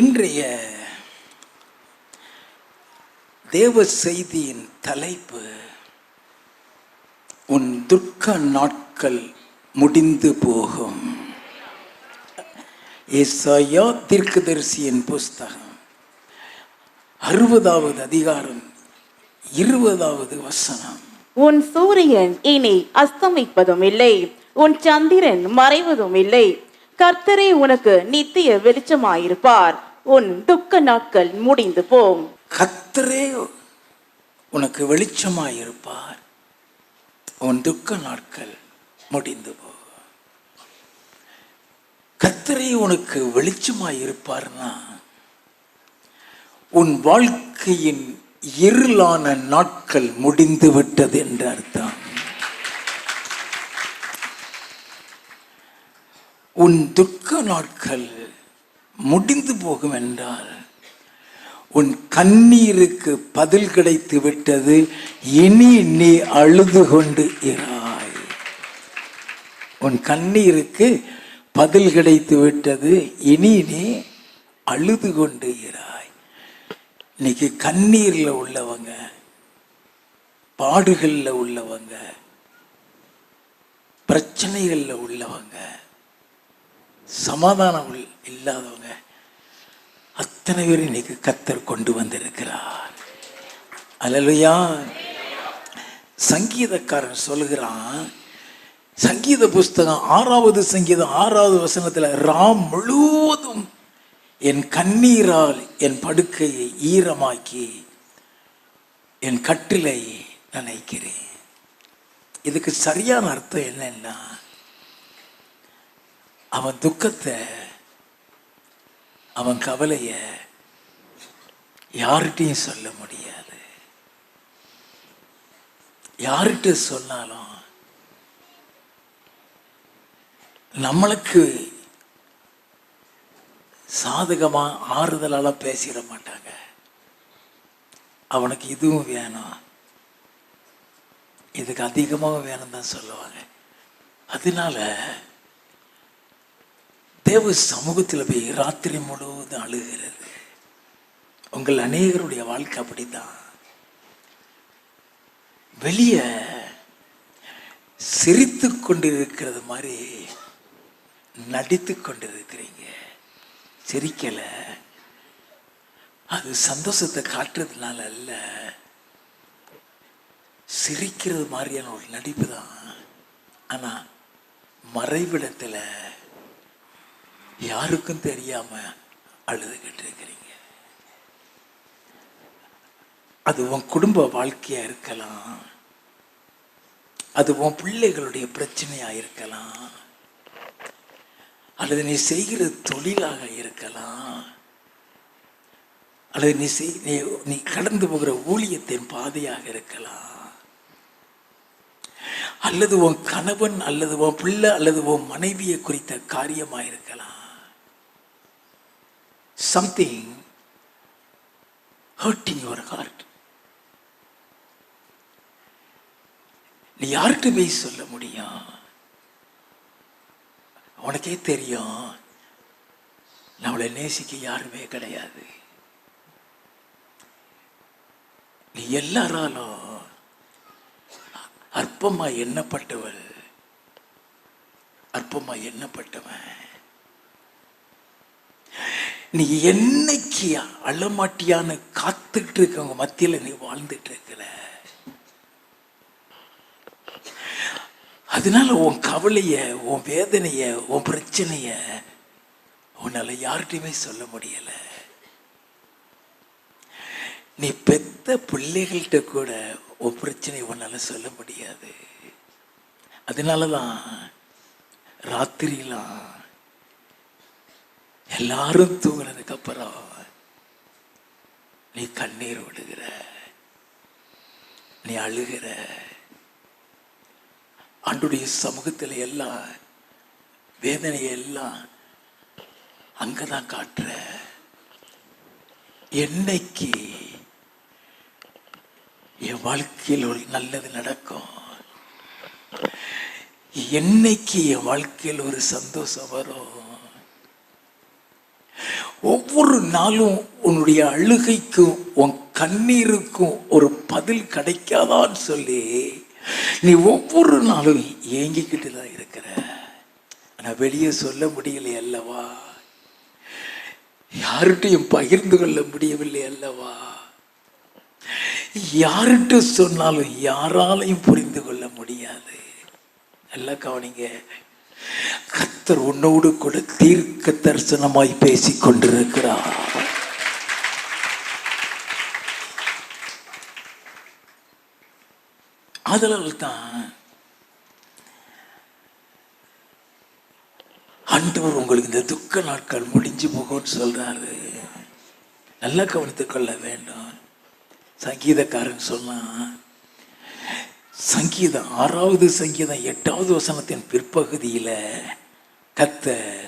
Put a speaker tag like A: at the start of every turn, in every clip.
A: இன்றைய தேவ செய்தியின் தலைப்பு, உன் துக்க நாட்கள் முடிந்து போகும். ஏசாயா தீர்க்கதரிசியின் புஸ்தகம் 60வது அதிகாரம் 20வது வசனம்.
B: உன் சூரியன் இனி அஸ்தமிப்பதும் இல்லை, உன் சந்திரன் மறைவதும் இல்லை. கர்த்தரே உனக்கு நித்திய வெளிச்சமாயிருப்பார். உன் துக்க நாட்கள் முடிந்து போம்.
A: கர்த்தரே உனக்கு வெளிச்சமாயிருப்பார். உன் துக்க நாட்கள் முடிந்து போகும். கர்த்தரே உனக்கு வெளிச்சமாயிருப்பார்னா, உன் வாழ்க்கையின் இருளான நாட்கள் முடிந்து விட்டது என்று அர்த்தம். உன் துக்க நாட்கள் முடிந்து போகும் என்றால், உன் கண்ணீருக்கு பதில் கிடைத்து விட்டது. இனி நீ அழுது கொண்டு இராய். உன் கண்ணீருக்கு பதில் கிடைத்து விட்டது. இனி நீ அழுது கொண்டு இராய். இன்னைக்கு கண்ணீர்ல உள்ளவங்க, பாடுகள்ல உள்ளவங்க, பிரச்சனைகள்ல உள்ளவங்க, சமாதானம் இல்லாதவங்க அத்தனை பேர் இன்னைக்கு கர்த்தர் கொண்டு வந்திருக்கிறார். அல்லேலூயா. சங்கீதக்காரன் சொல்லுகிறான், சங்கீத புஸ்தகம் 6வது சங்கீதம் 6வது வசனத்துல, ராம் முழுவதும் என் கண்ணீரால் என் படுக்கையை ஈரமாக்கி என் கட்டிலை நனைக்கிறேன். இதுக்கு சரியான அர்த்தம் என்னன்னா, அவன் துக்கத்தை, அவன் கவலைய யார்கிட்டையும் சொல்ல முடியாது. யார்கிட்ட சொன்னாலும் நம்மளுக்கு சாதகமா ஆறுதலால பேசிட மாட்டாங்க. அவனுக்கு இதுவும் வேணும், இதுக்கு அதிகமாக வேணும் தான் சொல்லுவாங்க. அதனால தேவ சமூகத்தில் போய் ராத்திரி முழுவதும் அழுகிறது. உங்கள் அநேகருடைய வாழ்க்கை அப்படித்தான். வெளியே சிரித்து கொண்டிருக்கிறது மாதிரி நடித்து கொண்டிருக்கிறீங்க. சிரிக்கல, அது சந்தோஷத்தை காட்டுறதுனால அல்ல, சிரிக்கிறது மாதிரியான ஒரு நடிப்பு தான். ஆனா மறைவிடத்துல யாருக்கும் தெரியாம அழுதுகிட்டு இருக்கிறீங்க. அது உன் குடும்ப வாழ்க்கையா இருக்கலாம், அது உன் பிள்ளைகளுடைய பிரச்சனையா இருக்கலாம், அல்லது நீ செய்கிற தொழிலாக இருக்கலாம், அல்லது நீ கடந்து போகிற ஊழியத்தின் பாதையாக இருக்கலாம், அல்லது உன் கணவன் அல்லது உன் பிள்ளை அல்லது உன் மனைவியை குறித்த காரியமாக இருக்கலாம். Something hurting your heart. நீ யார்கிட்ட போய் சொல்ல முடியும்? உனக்கே தெரியும், நம்மளை நேசிக்க யாருமே கிடையாது. நீ எல்லாராலும் அற்பமா எண்ணப்பட்டவள், அற்பமா எண்ணப்பட்டவன். நீ என்னைக்கு அழமாட்டியான்னு காத்துட்டு இருக்கவங்க மத்தியில நீ வாழ்ந்துட்டு இருக்கிற. அதனால உன் கவலைய, உன் வேதனைய, உன் பிரச்சனைய உன்னால யார்கிட்டயுமே சொல்ல முடியல. நீ பெத்த பிள்ளைகள்கிட்ட கூட உன் பிரச்சனை உன்னால சொல்ல முடியாது. அதனாலதான் ராத்திரிலாம் எல்லாரும் தூங்கினதுக்கு அப்புறம் நீ கண்ணீர் விடுகிற, நீ அழுகிற. ஆண்டவருடைய சமூகத்தில் எல்லாம் வேதனையை எல்லாம் அங்கதான் காட்டுற. என்னைக்கு என் வாழ்க்கையில் ஒரு நல்லது நடக்கும், என்னைக்கு என் வாழ்க்கையில் ஒரு சந்தோஷம் வரும், ஒவ்வொரு நாளும் உன்னுடைய அழுகைக்கும் உன் கண்ணீருக்கும் ஒரு பதில் கிடைக்காதான்னு சொல்லி நீ ஒவ்வொரு நாளும் ஏங்கிக்கிட்டு தான் இருக்கிற. ஆனா வெளியே சொல்ல முடியலை அல்லவா, யார்கிட்டையும் பகிர்ந்து கொள்ள முடியவில்லை அல்லவா, யார்கிட்ட சொன்னாலும் யாராலையும் புரிந்து கொள்ள முடியாது. நல்லா கவனிங்க, கர்த்தர் உன்னோடு கூட தீர்க்க தரிசனமாய் பேசிக் கொண்டிருக்கிறார். அதனால்தான் ஆண்டவர் உங்களுக்கு இந்த துக்க நாட்கள் முடிஞ்சு போகும்னு சொல்றாரு. நல்லா கவனித்துக் கொள்ள வேண்டும். சங்கீதக்காரன் சொன்னா, சங்கீதம் 6வது சங்கீதம் 8வது வசனத்தின் பிற்பகுதியில கர்த்தர்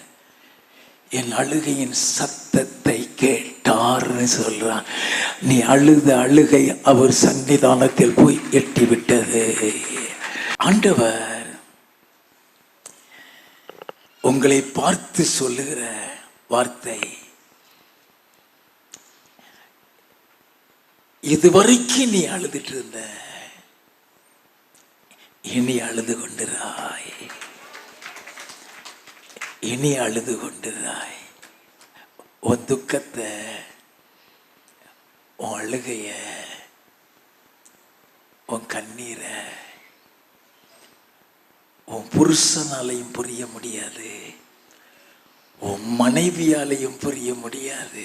A: என் அழுகையின் சத்தத்தை கேட்டார்னு சொல்றான். நீ அழுத அழுகை அவர் சன்னிதானத்தில் போய் எட்டி விட்டது. ஆண்டவர் உங்களை பார்த்து சொல்லுகிற வார்த்தை, இதுவரைக்கும் நீ அழுதுட்டு இருந்த, இனி அழுது கொண்டிராய், இனி அழுது கொண்டிராய். உன் துக்கத்தை, உன் அழுகைய, உன் கண்ணீரை உன் புருஷனாலையும் புரிய முடியாது, உன் மனைவியாலையும் புரிய முடியாது,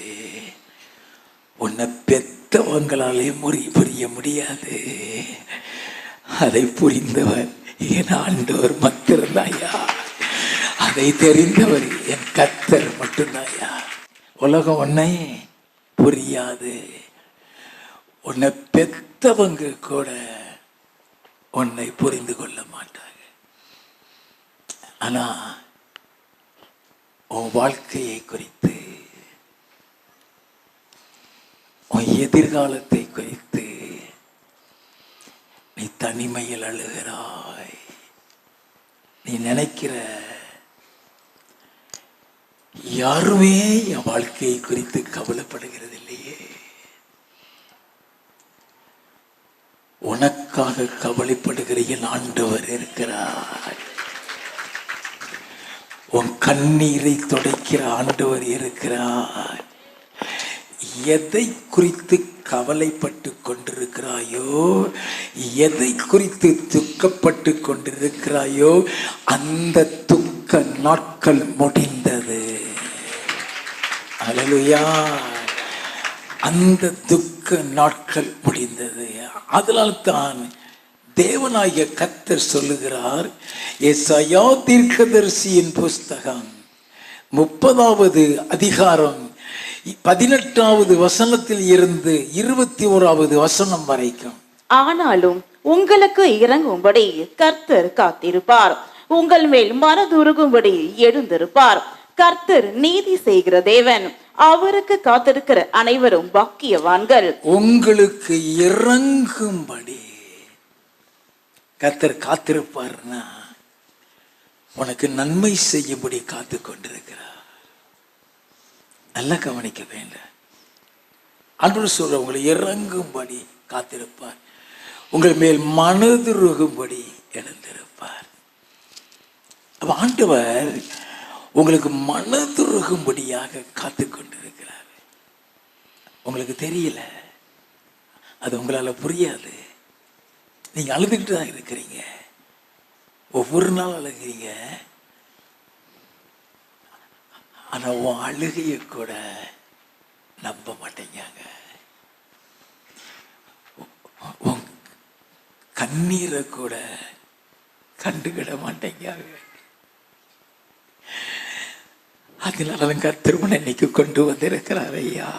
A: உன்னை பெத்தவங்களாலையும் புரிய முடியாது. அதை புரிந்தவர் என் ஆண்டவர் மாத்திரம்தாயா. அதை தெரிந்தவர் என் கர்த்தர் மட்டும்தாயா. உலகம் உன்னை புரியாது, உன்னை பெத்தவங்க கூட உன்னை புரிந்து கொள்ள மாட்டாங்க. ஆனா உன் வாழ்க்கையை குறித்து, உன் எதிர்காலத்தை குறித்து நீ தனிமையில் அழுகிறாய். நீ நினைக்கிற, யாருமே என் வாழ்க்கையை குறித்து கவலைப்படுகிறது இல்லையே. உனக்காக கவலைப்படுகிற என் ஆண்டவர் இருக்கிறார். உன் கண்ணீரை துடைக்கிற ஆண்டவர் இருக்கிறார். எதை குறித்து கவலைப்பட்டு கொண்டிருக்கிறாயோ, எதை குறித்து துக்கப்பட்டு கொண்டிருக்கிறாயோ, அந்த துக்க நாட்கள் முடிந்தது. அல்லேலூயா. அந்த துக்க நாட்கள் முடிந்தது. அதனால் தான் தேவனாகிய கர்த்தர் சொல்லுகிறார், எசாயா தீர்க்கதரிசியின் புஸ்தகம் 30வது அதிகாரம் 18வது வசனத்தில் இருந்து 21வது வசனம் வரைக்கும்.
B: ஆனாலும் உங்களுக்கு இறங்கும்படி கர்த்தர் காத்திருப்பார், உங்கள் மேல் மனதுருகும்படி எழுந்திருப்பார். கர்த்தர் நீதி செய்கிற தேவன், அவருக்கு காத்திருக்கிற அனைவரும் பாக்கியவான்கள்.
A: உங்களுக்கு இறங்கும்படி கர்த்தர் காத்திருப்பார்னா, உனக்கு நன்மை செய்யும்படி காத்து கொண்டிருக்கிறார். நல்லா கவனிக்க வேண்டும். அன்று சொல்ற, உங்களை இறங்கும்படி காத்திருப்பார், உங்கள் மேல் மனதுருகும்படி எழுந்திருப்பார். அப்ப ஆண்டவர் உங்களுக்கு மனதுருகும்படியாக காத்து கொண்டிருக்கிறார். உங்களுக்கு தெரியல, அது உங்களால புரியாது. நீங்க அழுதுகிட்டு தான் இருக்கிறீங்க, ஒவ்வொரு நாள் அழுகிறீங்க. ஆனா உன் அழுகைய கூட நம்ப மாட்டேங்காங்க, உன் கண்ணீரை கூட கண்டுகிட மாட்டேங்காங்க. அதனால கர்த்தர் உன்னை இன்னைக்கு கொண்டு வந்திருக்கிறார். ஐயா,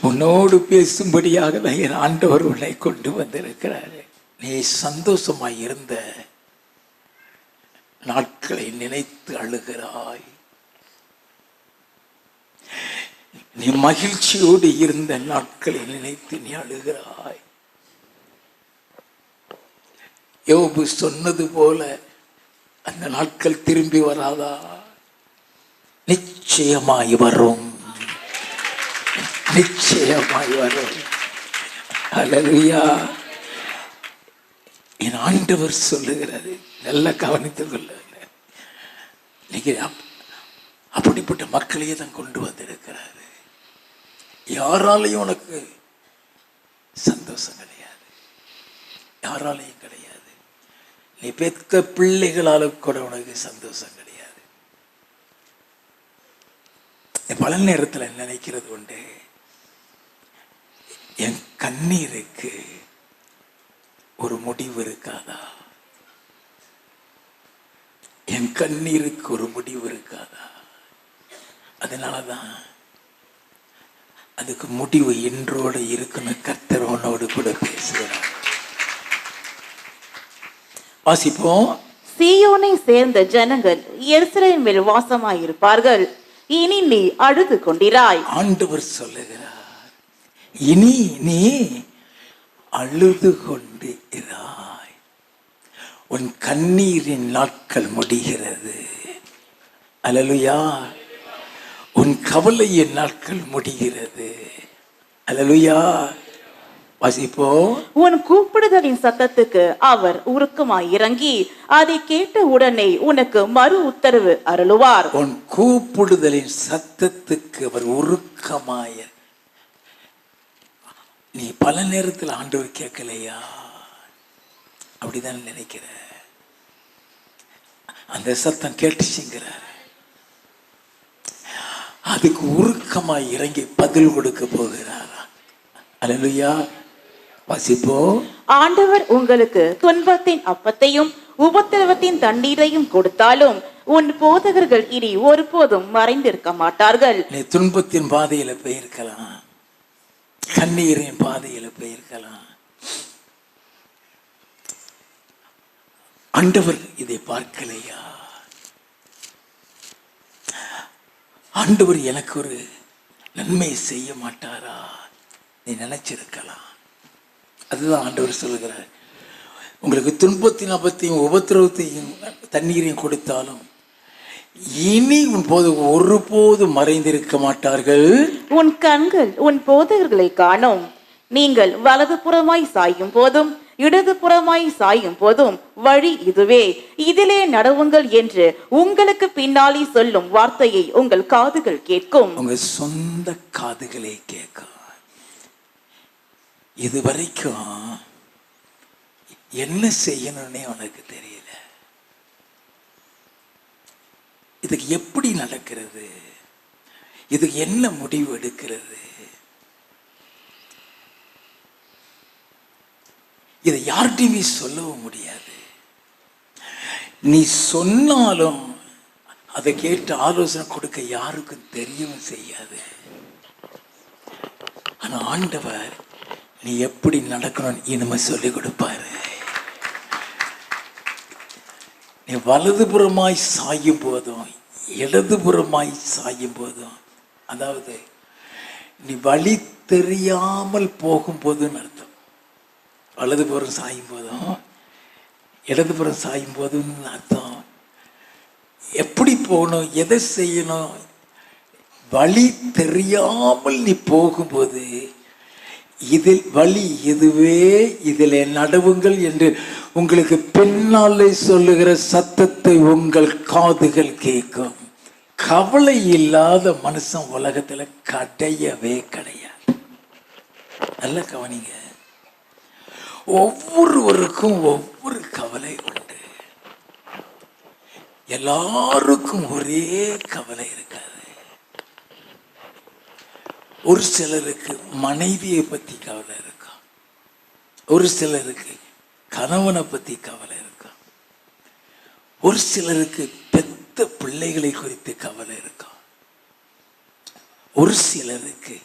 A: உன்னோடு பேசும்படியாக என் ஆண்டவர் உன்னை கொண்டு வந்திருக்கிறாரு. நீ சந்தோஷமாய் இருந்த நாட்களை நினைத்து அழுகிறாய், நீ மகிழ்ச்சியோடு இருந்த நாட்களை நினைத்து நீ அழுகிறாய். யோபு சொன்னது போல அந்த நாட்கள் திரும்பி வராதா? நிச்சயமாய் வரும். நிச்சயமாய் வரும். அல்லேலூயா. என் ஆண்டவர் சொல்லுகிறாரு, நல்லா கவனித்துக் கொள்ள. இன்னைக்கு அப்படிப்பட்ட மக்களையே தான் கொண்டு வந்திருக்கிறாரு. யாராலையும் உனக்கு சந்தோஷம் கிடையாது, யாராலையும் கிடையாது. நீ பெத்த பிள்ளைகளால கூட உனக்கு சந்தோஷம் கிடையாது. பல நேரத்தில் நினைக்கிறது உண்டு, என் கண்ணீருக்கு ஒரு முடிவு இருக்காதா, என் கண்ணீருக்கு ஒரு முடிவு இருக்காதா. அதனாலதான் அதுக்கு முடிவு இன்றோடு இருக்கணும். கர்த்தர் உன்னோடு கூட பேசுகிறார். வாசிப்போம்.
B: சீயோனை சேர்ந்த ஜனங்கள் எருசலேமில் வாசமாயிருப்பார்கள், இனி நீ அழுது கொண்டிராய்.
A: ஆண்டவர் சொல்லுகிறார், இனி நீ அழுது கொண்டு இராய். உன் கண்ணீரின் நாட்கள் முடிகிறது. அல்லேலூயா. உன் கவலையின் நாட்கள் முடிகிறது. அல்லேலூயா. வாசிப்போ.
B: உன் கூப்பிடுதலின் சத்தத்துக்கு அவர் உருக்கமாய் இறங்கி அதை கேட்ட உடனே உனக்கு மறு உத்தரவு அருளுவார்.
A: உன் கூப்பிடுதலின் சத்தத்துக்கு அவர் உருக்கமாய். நீ பல நேரத்தில் ஆண்டவர் கேட்கலையா? அப்படிதான் நினைக்கிற. அந்த சத்தம் கேட்டுச்சுங்கிறார். அதுக்கு உருக்கமாய் இறங்கி பதில் கொடுக்க போகிறார். அல்லேலூயா. வாசிப்போ.
B: ஆண்டவர் உங்களுக்கு துன்பத்தின் அப்பத்தையும் உபத்திரவத்தின் தண்ணீரையும் கொடுத்தாலும் உன் போதகர்கள் இனி ஒருபோதும் மறைந்திருக்க மாட்டார்கள்.
A: நீ துன்பத்தின் பாதையில போயிருக்கலாம், கண்ணீரின் பாதையில போயிருக்கலாம். ஆண்டவர் இதை பார்க்கலையா? ஆண்டவர் எனக்கு ஒரு நன்மை செய்ய மாட்டாரா? நீ நினைச்சிருக்கலாம். அதுதான் ஆண்டவர் சொல்லுகிறார், உங்களுக்கு துன்பத்தின் ஆபத்தையும் உபத்திரவத்தையும் தண்ணீரையும் கொடுத்தாலும் இனி உன் போது ஒருபோது மறைந்திருக்க மாட்டார்கள்.
B: உன் கண்கள் உன் போதகர்களை காணும். நீங்கள் வலது புறமாய் சாயும் போதும் இடது புறமாய் சாயும் போதும் வழி இதுவே, இதிலே நடவுங்கள் என்று உங்களுக்கு பின்னாலே சொல்லும் வார்த்தையை உங்கள் காதுகள் கேட்கும்.
A: உங்க சொந்த காதுகளே கேட்கும். இதுவரைக்கும் என்ன செய்யணும்னே உனக்கு தெரியல. இதுக்கு எப்படி நடக்கிறது, இதுக்கு என்ன முடிவு எடுக்கிறது, இதை யார்கிட்டையுமே சொல்லவும் முடியாது. நீ சொன்னாலும் அதை கேட்டு ஆலோசனை கொடுக்க யாருக்கும் தெரியவும் செய்யாது. ஆனா ஆண்டவர் நீ எப்படி நடக்கணும் இனிமே சொல்லி கொடுப்பாரு. நீ வலதுபுறமாய் சாயும் போதும் இடதுபுறமாய் சாயும் போதும், அதாவது நீ வழி தெரியாமல் போகும்போதுன்னு அர்த்தம். வலதுபுறம் சாயும் போதும் இடதுபுறம் சாயும் போதுன்னு அர்த்தம். எப்படி போகணும், எதை செய்யணும், வழி தெரியாமல் நீ போகும்போது இதில் வழி இதுவே, இதில் நடவுங்கள் என்று உங்களுக்கு பின்னாலே சொல்லுகிற சத்தத்தை உங்கள் காதுகள் கேட்கும். கவலை இல்லாத மனுஷன் உலகத்துல கிடையவே கிடையாது. நல்ல கவனிங்க. ஒவ்வொருவருக்கும் ஒவ்வொரு கவலை உண்டு. எல்லாருக்கும் ஒரே கவலை இருக்காது. ஒரு சிலருக்கு மனைவியை பத்தி கவலை இருக்கும், ஒரு சிலருக்கு கணவனை பத்தி கவலை இருக்கும், ஒரு சிலருக்கு பெத்த பிள்ளைகளை குறித்து கவலை இருக்கும், ஒரு சிலருக்கு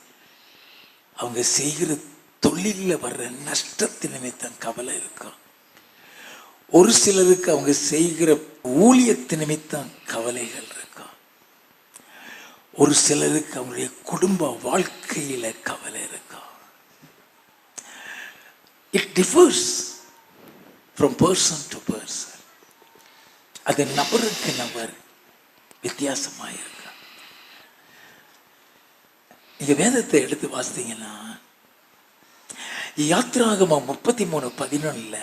A: அவங்க செய்கிற தொழிலில் வர்ற நஷ்டத்தின் நிமித்தம் கவலை இருக்கும், ஒரு சிலருக்கு அவங்க செய்கிற ஊழியத்தின் நிமித்தம் கவலைகள் இருக்கும், ஒரு சிலருக்கு அவங்களுடைய குடும்ப வாழ்க்கையில கவலை இருக்கும். It differs from person to person. அது நபருக்கு நபர் வித்தியாசமாக இருக்கு. நீங்க வேதத்தை எடுத்து வாசித்தீங்கன்னா யாத்திராகமம் 33:11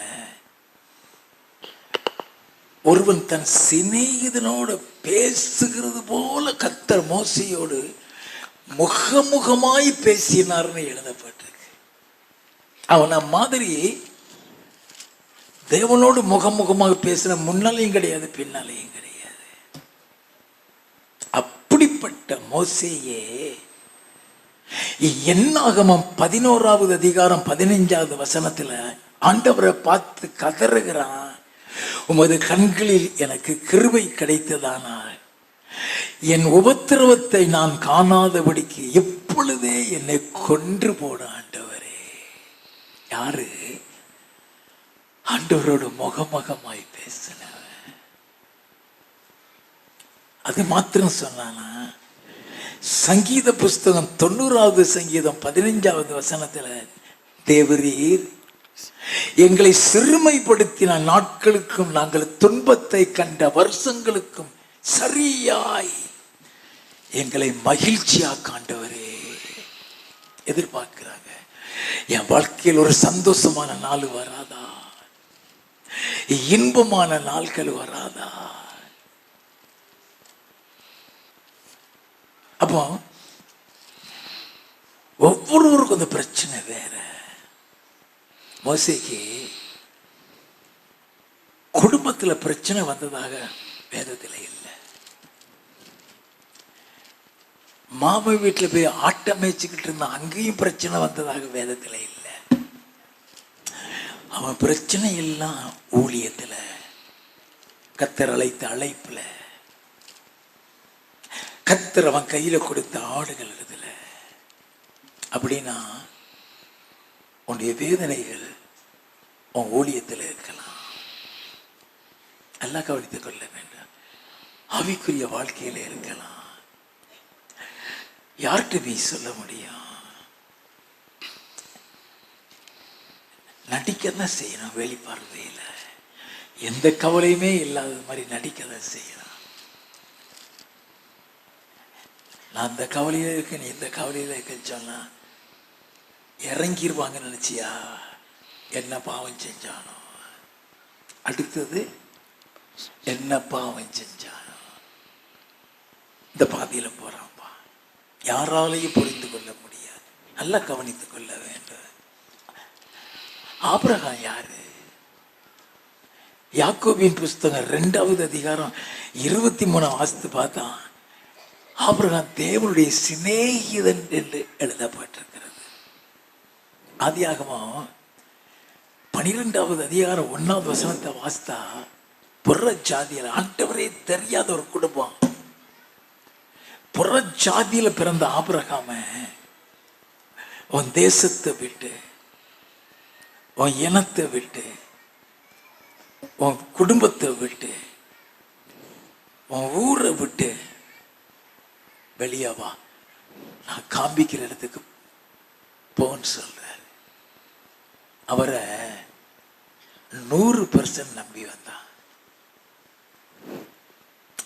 A: ஒருவன் தன் சிநேகிதனோடு பேசுகிறது போல கர்த்தர் மோசேயோடு முகமுகமாய் பேசினார்னு எழுதப்பட்டிருக்கு. அவன் மாதிரி தேவனோடு முகமுகமாக பேசின முன்னாலையும் கிடையாது, பின்னாலையும் கிடையாது. அப்படிப்பட்ட மோசேயே என்னாகமம் 11வது அதிகாரம் 15வது வசனத்துல ஆண்டவரை பார்த்து கதறுகிறான், உமது கண்களில் எனக்கு கிருபை கிடைத்ததானால் என் உபத்திரவத்தை நான் காணாதபடிக்கு எப்பொழுதே என்னை கொன்று போட ஆண்டவரே. யாரு? ஆண்டவரோட முகமுகமாய் பேசினவன். அது மாத்திரம் சொன்னானா? சங்கீத புஸ்தகம் 90வது சங்கீதம் 15வது வசனத்துல தேவரீர் எங்களை சிறுமைப்படுத்தின நாட்களுக்கும் நாங்கள் துன்பத்தை கண்ட வருஷங்களுக்கும் சரியாய் எங்களை மகிழ்ச்சியா காண்டவரே. எதிர்பார்க்கிறாங்க, என் வாழ்க்கையில் ஒரு சந்தோஷமான நாள் வராதா, இன்பமான நாட்கள் வராதா? அப்போ ஒவ்வொருவருக்கும் அந்த பிரச்சனை வேற. மோசேக்கு குடும்பத்துல பிரச்சனை வந்ததாக வேதத்துல இல்லை. மாமா வீட்டுல போய் ஆட்டம் மேய்ச்சிக்கிட்டு இருந்தான், அங்கேயும் பிரச்சனை வந்ததாக வேதத்துல இல்லை. அவன் பிரச்சனை எல்லாம் ஊழியத்துல, கர்த்தர் அழைத்த அழைப்புல, கர்த்தர் அவன் கையில கொடுத்த ஆடுகள் இதுல. அப்படின்னா உன்னுடைய வேதனைகள் உன் ஊழியத்தில் இருக்கலாம். நல்லா கவனித்துக் கொள்ள வேண்டும். ஆவிக்குரிய வாழ்க்கையில இருக்கலாம். யார்கிட்ட நீ சொல்ல முடியும்? நடிக்கதான் செய்யணும். வெளிப்பார்வையில எந்த கவலையுமே இல்லாத மாதிரி நடிக்கதான் செய்யணும். நான் அந்த கவலையில இருக்கேன், நீ இந்த கவலையில இருக்கேன்னு சொன்னா இறங்கிருவாங்க நினைச்சியா? என்ன பாவம் செஞ்சானோ, அடுத்தது என்ன பாவம் செஞ்சானோ, இந்த பாதையில போறான்பா. யாராலையும் புரிந்து கொள்ள முடியாது. நல்லா கவனித்துக் கொள்ள வேண்டும். ஆபிரகாம் யாரு? யாக்கோபின் புஸ்தகம் 2வது அதிகாரம் 23 வாசித்து பார்த்தா ஆபிரகாம் தேவனுடைய சிநேகிதன் என்று எழுதப்பட்டிருக்கிறது. ஆதியாகமம் 12வது அதிகாரம் 1வது வசனத்தை வாசித்தா புற ஜாதியில ஆண்டவரே தெரியாத ஒரு குடும்பம், புற ஜாதியில பிறந்த ஆபிரகாம உன் தேசத்தை விட்டு, உன் இனத்தை விட்டு, உன் குடும்பத்தை விட்டு, உன் ஊரை விட்டு வெளியே வா, நான் காண்பிக்கிற இடத்துக்கு போன்னு சொல்றாரு. அவரை 100% நம்பி வந்தான்.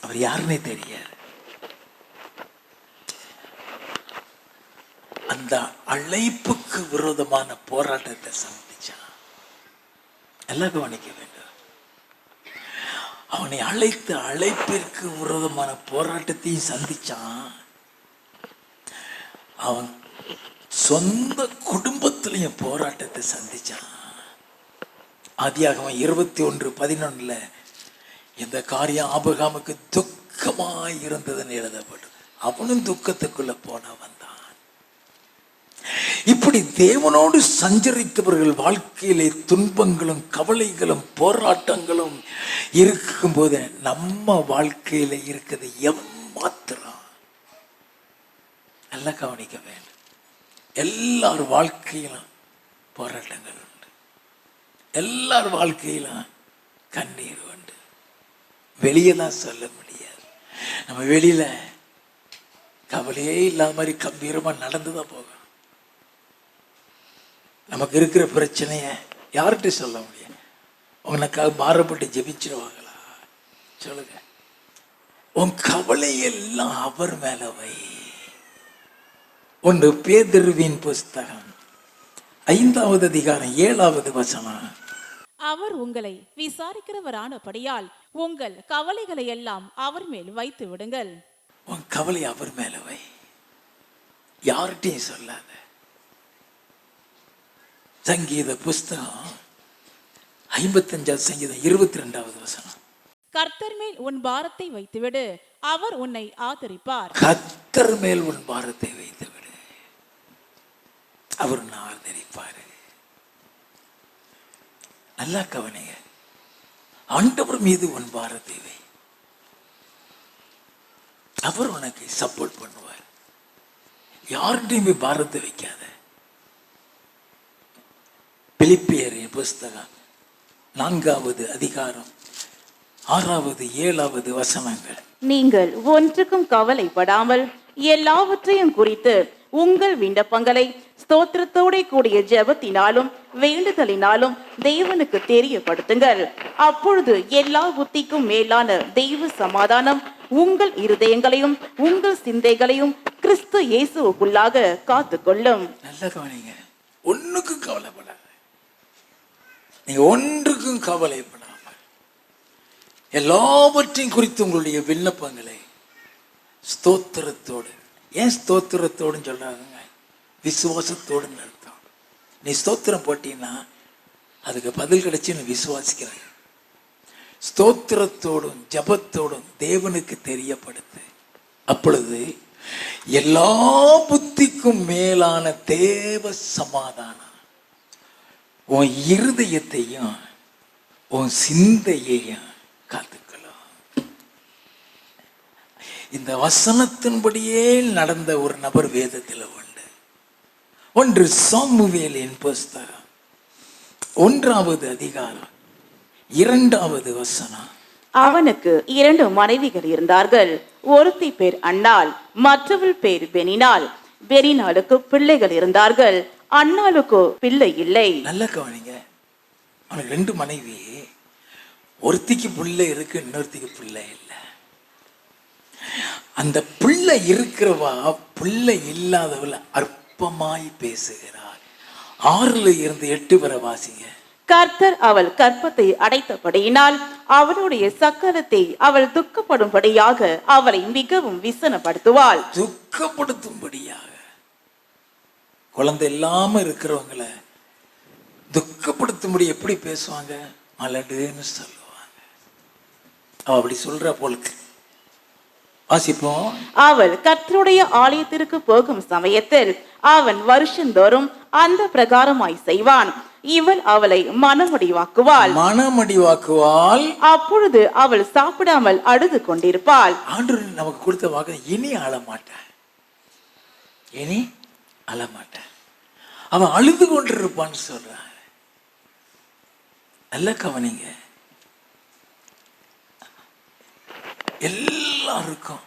A: அவர் யாருன்னே தெரியாது. அந்த அழைப்புக்கு விரோதமான போராட்டத்தை சந்திச்சான். எல்லாம் கவனிக்க வேண்டும். அவனை அழைத்த அழைப்பிற்கு விரோதமான போராட்டத்தையும் சந்திச்சான். அவன் சொந்த குடும்பத்திலையும் போராட்டத்தை சந்திச்சான். ஆதியாகமம் 21:11 இந்த காரியம் ஆபிரகாமுக்கு துக்கமாய் இருந்ததுன்னு எழுதப்படும். அவனும் துக்கத்துக்குள்ள போன வந்தான். இப்படி தேவனோடு சஞ்சரித்தவர்கள் வாழ்க்கையிலே துன்பங்களும் கவலைகளும் போராட்டங்களும் இருக்கும்போது நம்ம வாழ்க்கையில இருக்கிறது எம்மாத்திரம். நல்லா கவனிக்க வேண்டும். எல்லார் வாழ்க்கையிலும் போராட்டங்கள் உண்டு. எல்லார் வாழ்க்கையிலும் கண்ணீர் உண்டு. வெளியே தான் சொல்ல முடியாது. நம்ம வெளியில கவலையே இல்லாத மாதிரி கம்பீரமா நடந்துதான் போகணும். நமக்கு இருக்கிற பிரச்சனைய யார்கிட்ட சொல்ல முடியும்? உனக்காக மாறப்பட்டு ஜெபிச்சிருவாங்களா? சொல்லுங்க. உன் கவலையெல்லாம் அவர் மேல வை. ஒன்று பேதுருவின் புஸ்தகம் 5வது அதிகாரம் 7வது வசனம்.
C: அவர் உங்களை விசாரிக்கிறவரானபடியால் உங்கள் கவலைகளை எல்லாம் அவர் மேல் வைத்து விடுங்கள்.
A: உன் கவலை அவர் மேல வை, யார்கிட்டையும் சொல்லாத. சங்கீத புஸ்தகம் 55வது சங்கீதம் 22வது வசனம்.
C: கர்த்தர் மேல் உன் பாரத்தை வைத்துவிடு, அவர் உன்னை ஆதரிப்பார்.
A: கர்த்தர் மேல் உன் பாரத்தை வைத்து விடு, அவர் உன்னை ஆதரிப்பாரு. நல்லா கவனிங்க, ஆண்டவர் மீது உன் பாரத்தை வை, அவர் உனக்கு சப்போர்ட் பண்ணுவார். யார்கிட்டையுமே பாரத்தை வைக்காத. பிலிப்பியரின் புஸ்தகம் 4வது அதிகாரம் 6வது 7வது வசனங்கள்.
B: நீங்கள் ஒன்றுக்கும் கவலைப்படாமல் எல்லாவற்றையும் குறித்து உங்கள் விண்ணப்பங்களை ஸ்தோத்திரத்தோட கூடிய ஜெபத்தினாலும் வேண்டுதலினாலும் தேவனுக்கு தெரியப்படுத்துங்கள். அப்பொழுது எல்லா புத்திக்கும் மேலான தெய்வ சமாதானம் உங்கள் இருதயங்களையும் உங்கள் சிந்தைகளையும் கிறிஸ்து இயேசுவுக்குள்ளாக காத்துக்கொள்ளும்.
A: நல்லா கவனிங்க, ஒண்ணுக்கும் கவலைப்படாத. நீங்க ஒன்றுக்கும் கவலைப்படாமல் எல்லாவற்றையும் குறித்து உங்களுடைய விண்ணப்பங்களை ஸ்தோத்திரத்தோடு. ஏன் ஸ்தோத்திரத்தோடுன்னு சொல்றாங்க? விசுவாசத்தோடுன்னு அர்த்தம். நீ ஸ்தோத்திரம் போட்டீங்கன்னா அதுக்கு பதில் கிடைச்சு நீ விசுவாசிக்கிற. ஸ்தோத்திரத்தோடும் ஜபத்தோடும் தேவனுக்கு தெரியப்படுத்து. அப்பொழுது எல்லா புத்திக்கும் மேலான தேவ சமாதானம் உன் இருதயத்தையும் உன் சிந்தையையும் காத்துக்கலாம். இந்த வசனத்தின்படியே நடந்த ஒரு நபர் வேதத்தில் உண்டு. ஒன்று சாமுவேலின் புஸ்தகம் 1வது அதிகாரம் 2வது வசனம்.
B: அவனுக்கு 2 மனைவிகள் இருந்தார்கள். ஒருத்தி பேர் அன்னாள், மற்றவள் பேர் பெனினாள். பெனினாளுக்கு பிள்ளைகள் இருந்தார்கள், அன்னாளுக்கு பிள்ளை இல்லை.
A: நல்ல கவனிங்க, அவனுக்கு 2 மனைவி. ஒருத்திக்கு பிள்ளை இருக்கு, இன்னொருத்திக்கு பிள்ளை இல்லை. அந்த பிள்ளை இருக்கிறவா பிள்ளை இல்லாதவள் அற்பமாய் பேசுகிறார். 6-8 வரை வாசிங்க.
B: கர்த்தர் அவள் கற்பத்தை அடைத்தபடியினால் அவளுடைய சக்கரத்தை அவள் துக்கப்படும்படியாக அவளை மிகவும் விசனப்படுத்துவாள்.
A: துக்கப்படுத்தும்படியாக. குழந்தை இல்லாம இருக்கிறவங்களை துக்கப்படுத்தும்படி எப்படி பேசுவாங்க? மலடுன்னு சொல்லுவாங்க. அவ அப்படி சொல்ற போலுக்கு வாசிப்போம்.
B: அவள் கர்த்தருடைய ஆலயத்திற்கு போகும் சமயத்தில் அவன் வருஷந்தோறும் அந்த பிரகாரமாய் செய்வான். இவள் அவளை மனமடிவாக்குவாள். அப்பொழுது அவள் சாப்பிடாமல் அழுது கொண்டிருப்பாள்.
A: ஆண்டவர் நமக்கு கொடுத்த வாக்கு, இனி அழமாட்டேன், இனி அழமாட்டேன். அவன் அழுது கொண்டிருப்பான்னு சொல்றான். நல்ல கவனிங்க, எல்லாருக்கும்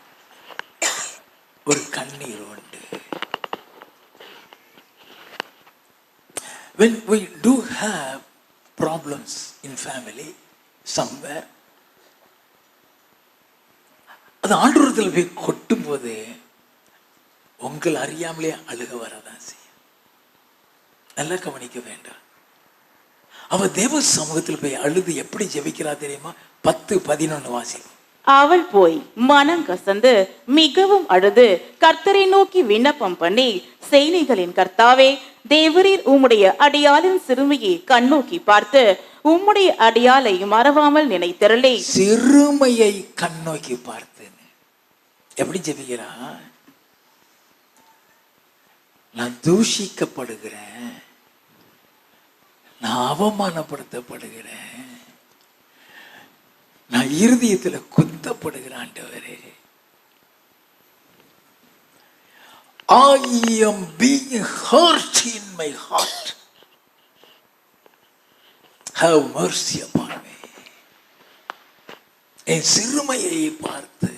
A: ஒரு கண்ணீர் உண்டு. When we do have problems in family somewhere, அது ஆண்டவரத்தில் போய் கொட்டும் போது உங்கள் அறியாமலே அழுக வரதான் செய்யும். நல்லா கவனிக்க வேண்டாம். அவ தேவ சமூகத்தில் போய் அழுது எப்படி ஜெபிக்கிறா தெரியுமா? 10-11 வாசிக்கும்.
B: அவள் போய் மனம் கசந்து மிகவும் அழுது கர்த்தரை நோக்கி விண்ணப்பம் பண்ணி, சேனைகளின் கர்த்தாவே, தேவரீர் உம்முடைய அடியாளின் சிறுமியை கண்ணோக்கி பார்த்து உம்முடைய அடியாளை மறவாமல் நினைத்திரளே.
A: சிறுமையை கண்ணோக்கி பார்த்தேன். எப்படி ஜெபிக்கிறா? நான் தூஷிக்கப்படுகிறேன், நான் அவமானப்படுத்தப்படுகிறேன், நான் இருதயத்தில் குத்தப்படுகிறேன். ஆண்டவரே, I am being hurt in my heart. Have mercy upon me. என் சிறுமையை பார்த்து.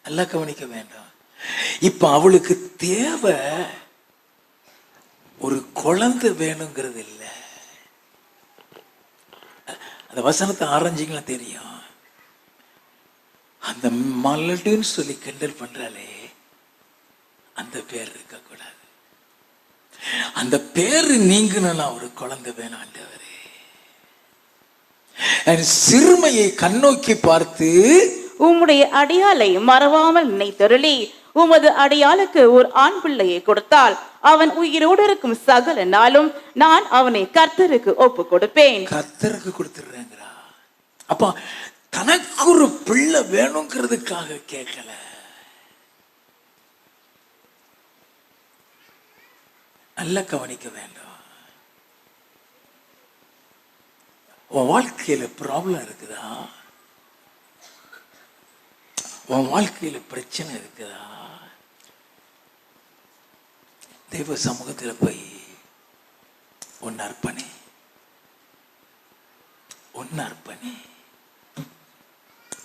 A: நல்லா கவனிக்க வேண்டாம். இப்ப அவளுக்கு தேவை ஒரு குழந்தை வேணுங்கிறது இல்லை. அந்த வசனத்தை ஆரஞ்சிங்களா தெரியும். அந்த மலடுன்னு சொல்லி கிண்டல் பண்றாளே, அந்த பேர் இருக்கக்கூடாது. அந்த பேரு நீங்கணும்னா ஒரு குழந்தை வேணும் ஆண்டவரே. என் சிறுமையை கண்ணோக்கி பார்த்து
B: உம்முடைய அடியாளை மறவாமல் நினைத்தருளி உமது அடியாளுக்கு ஒரு ஆண் பிள்ளையை கொடுத்தால் அவன் உயிரோடு இருக்கும் சகல நாளும் நான் அவனை கர்த்தருக்கு ஒப்பு கொடுப்பேன்.
A: கர்த்தருக்கு கொடுத்துடுறேங்கிறா. அப்ப தனக்கு ஒரு பிள்ளை வேணுங்கிறதுக்காக கேட்கல. நல்லா கவனிக்க வேண்டும். உன் வாழ்க்கையில ப்ராப்ளம் இருக்குதா? உன் வாழ்க்கையில பிரச்சனை இருக்குதா? தெய்வ சமூகத்தில் போய் ஒன்னு அர்ப்பணி.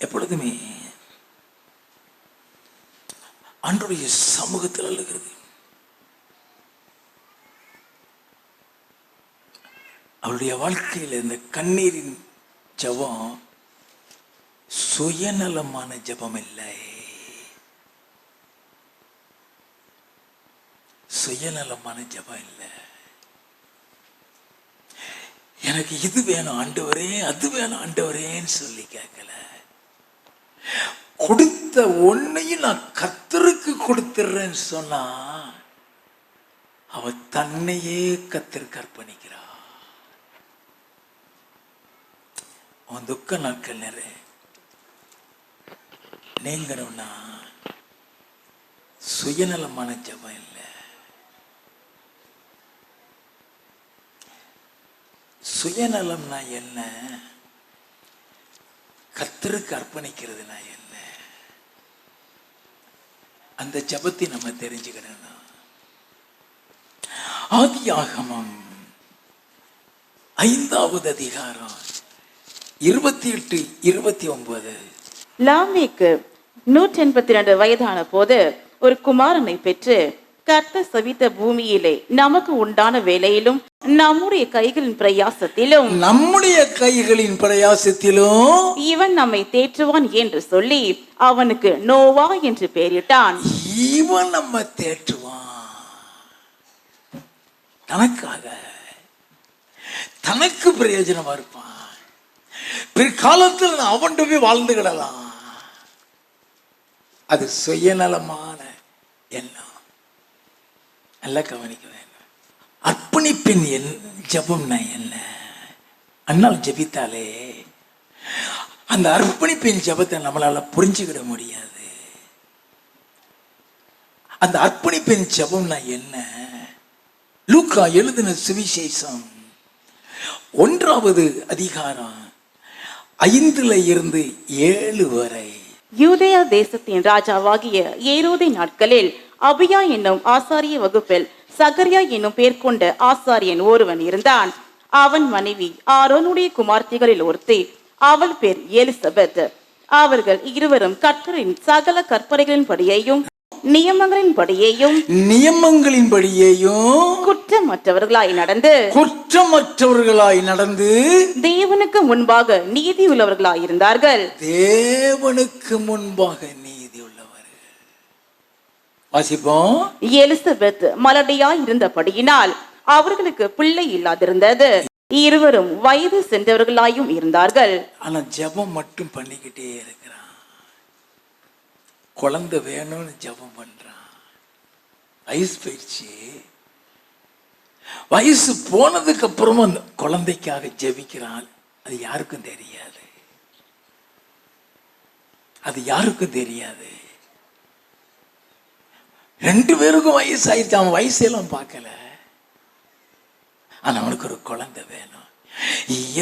A: எப்பொழுதுமே ஆண்டவருடைய சமூகத்தில் அழுகிறது. அவருடைய வாழ்க்கையில் இந்த கண்ணீரின் ஜெபம் சுயநலமான ஜெபம் இல்லை. சுயநலமான ஜெபம் இல்லை. எனக்கு இது வேணும் ஆண்டவரே, அது வேணும் ஆண்டவரேன்னு சொல்லி கேட்கல. கொடுத்த ஒன்னையும் நான் கர்த்தருக்கு கொடுத்துடுறேன்னு சொன்னா அவ தன்னையே கர்த்தருக்கு அர்ப்பணிக்கிறா. அவன் துக்க நாட்கள் நிறைய நீங்கணும்னா சுயநலமான ஜெபம் இல்லை. சுயநலம்னா என்ன? கர்த்தருக்கு அர்ப்பணிக்கிறதுனா என்ன? அந்த ஜெபத்தை நம்ம தெரிஞ்சுக்கணும். ஆதியாகமம் 5வது அதிகாரம் 28, 29.
B: லாமேக்கு 182 வயதான போது ஒரு குமாரனை பெற்று கர்த்தர் சவித்த பூமியிலே நமக்கு உண்டான வேலையிலும் நம்முடைய கைகளின் பிரயாசத்திலும் இவன் நம்மை தேற்றுவான் என்று சொல்லி அவனுக்கு நோவா என்று பெயரிட்டான்.
A: இவன் நம்ம தேற்றுவான். தனக்காக, தனக்கு பிரயோஜனமா இருப்பான். பிற்காலத்தில் அவன் போய் வாழ்ந்துகிடலாம். அது சுயநலமான எண்ணம். நல்லா கவனிக்க வேண்டும். அர்ப்பணிப்பின் ஜெபம்னா என்ன? அண்ணால் ஜெபித்தாலே அந்த அர்ப்பணிப்பின் ஜெபத்தை நம்மளால புரிஞ்சுக்கிட முடியாது. அந்த அர்ப்பணிப்பின் ஜெபம்னா என்ன? லூக்கா எழுதின சுவிசேஷம் 1வது அதிகாரம் 5 இருந்து 7 வரை.
B: யூதேயா தேசத்தின் ராஜாவாகிய ஏரோதின் நாட்களில் அபியா என்னும் ஆசாரிய வகுப்பில் சகரியா என்னும் பேர் கொண்ட ஆசாரியன் ஒருவன் இருந்தான். அவன் மனைவி ஆரோனுடைய குமார்த்திகளில் ஒருத்தி. அவள் பேர் எலிசபெத். அவர்கள் இருவரும் கர்த்தரின் சகல கற்பனைகளின்படியையும் நியமங்களின்படியேயும் குற்றமற்றவர்களாய் நடந்து தேவனுக்கு முன்பாக நீதி உள்ளவர்களாய் இருந்தார்கள்.
A: தேவனுக்கு முன்பாக நீதி உள்ளவர்கள். வாசிப்போம்.
B: எலிசபெத் மலடியாய் இருந்தபடியினால் அவர்களுக்கு பிள்ளை இல்லாதிருந்தது. இருவரும் வயது சென்றவர்களாயும் இருந்தார்கள்.
A: ஆனா ஜெபம் மட்டும் பண்ணிக்கிட்டே இருக்கிறான். குழந்தை வேணும்னு ஜெபம் பண்றான். வயசு போயிடுச்சு. வயசு போனதுக்கு அப்புறமும் அந்த குழந்தைக்காக ஜெபிக்கிறான். அது யாருக்கும் தெரியாது. அது யாருக்கும் தெரியாது. 2 பேருக்கும் வயசு ஆயிடுச்சு. அவன் வயசெல்லாம் பார்க்கல. ஆனா அவனுக்கு ஒரு குழந்தை வேணும்.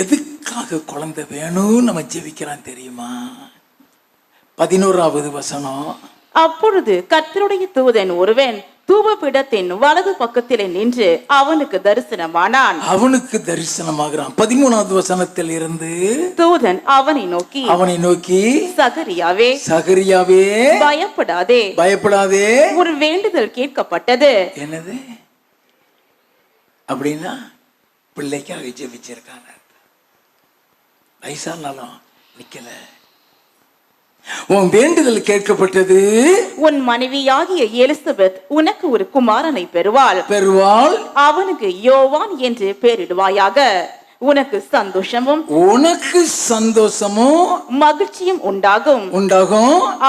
A: எதுக்காக குழந்தை வேணும் நம்ம ஜெபிக்கிறான் தெரியுமா? 11வது வசனம்.
B: அப்பொழுது கர்த்தருடைய தூதன் ஒருவன் தூபபீடத்தின் வலது பக்கத்திலே நின்று அவனுக்கு தரிசனமானான்.
A: அவனுக்கு தரிசனமாகிறான். 13வது வசனத்தில் இருந்து
B: தூதன் அவனை நோக்கி சகரியாவே பயப்படாதே ஒரு வேண்டுதல் கேட்கப்பட்டது.
A: என்னது அப்படின்னா? பிள்ளைக்காக ஜெபிச்சிருக்காங்க. வயசானாலும் நிக்கல. உன் வேண்டுதல் கேட்கப்பட்டது.
B: உன் மனைவியாகிய எலிசபெத் உனக்கு ஒரு குமாரனை பெறுவாள். அவனுக்கு யோவான் என்று பெயரிடுவாயாக. உனக்கு சந்தோஷமும் மகிழ்ச்சியும் உண்டாகும்.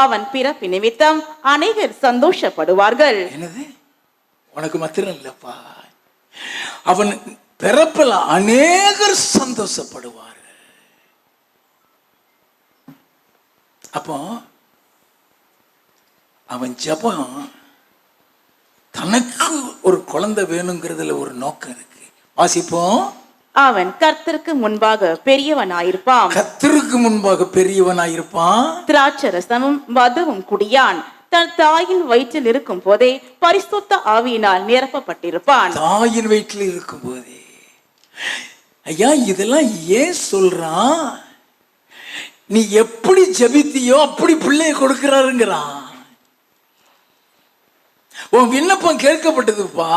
B: அவன் பிறப்பு நிமித்தம் அனைவர் சந்தோஷப்படுவார்கள்.
A: என்னது? உனக்கு மாத்திரம் இல்லப்பா, அவன் பிறப்பில் அநேகர் சந்தோஷப்படுவார். அப்போ அவன் ஜெபம், தனக்கு ஒரு குழந்தை வேணுங்கிறதுல ஒரு நோக்கம் இருக்கு. வாசிப்போம்.
B: அவன் கர்த்தருக்கு முன்பாக பெரியவனாயிருப்பான்.
A: கர்த்தருக்கு முன்பாக பெரியவனாயிருப்பான்.
B: திராட்சரசமும் மதுவும் குடியான். தன் தாயின் வயிற்றில் இருக்கும் போதே பரிசுத்த ஆவியினால் நிரப்பப்பட்டிருப்பான்.
A: தாயின் வயிற்றில் இருக்கும் போதே. ஐயா, இதெல்லாம் ஏன் சொல்றான்? நீ எப்படி ஜெபித்தியோ அப்படி பிள்ளைய கொடுக்கிறாருங்கிறான். உன் விண்ணப்பம் கேட்கப்பட்டதுப்பா.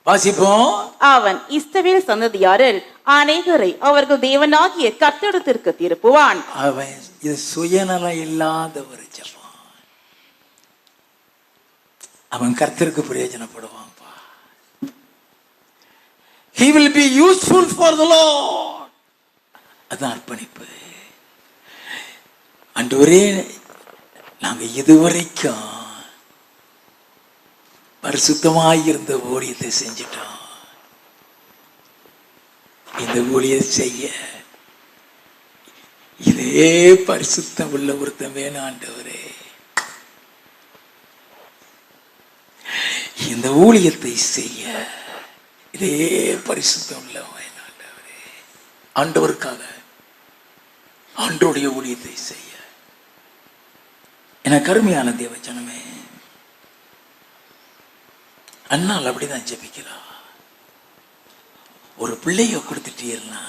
A: வாசிப்போம்.
B: அவன் இஸ்ரவேல் சந்ததியாரில் அநேகரை அவர்கள் தேவனாகிய கர்த்தரிடத்திற்கு திருப்புவான்.
A: அவன் இது சுயநலம் இல்லாத ஒரு ஜெபம். அவன் கர்த்தருக்கு பிரயோஜனப்படுவான்பா. He will be useful for the Lord. அதான் அர்ப்பணிப்பு. ஆண்டவரே, நாங்க இதுவரைக்கும் பரிசுத்தமாயிருந்த ஊழியத்தை செஞ்சிட்டோம். இந்த ஊழியத்தை செய்ய இதே பரிசுத்தம் உள்ள ஒருத்தன் வேணும் ஆண்டவரே. இந்த ஊழியத்தை செய்ய இதே பரிசுத்தம் உள்ளவன் ஆண்டவரே. ஆண்டவருக்காக ஆண்டோடைய ஊழியத்தை செய்ய எனக்கு அருமையான தேவ ஜனமே, அண்ணால் அப்படிதான் ஜெபிக்கிறா. ஒரு பிள்ளைய கொடுத்துட்டீர்னா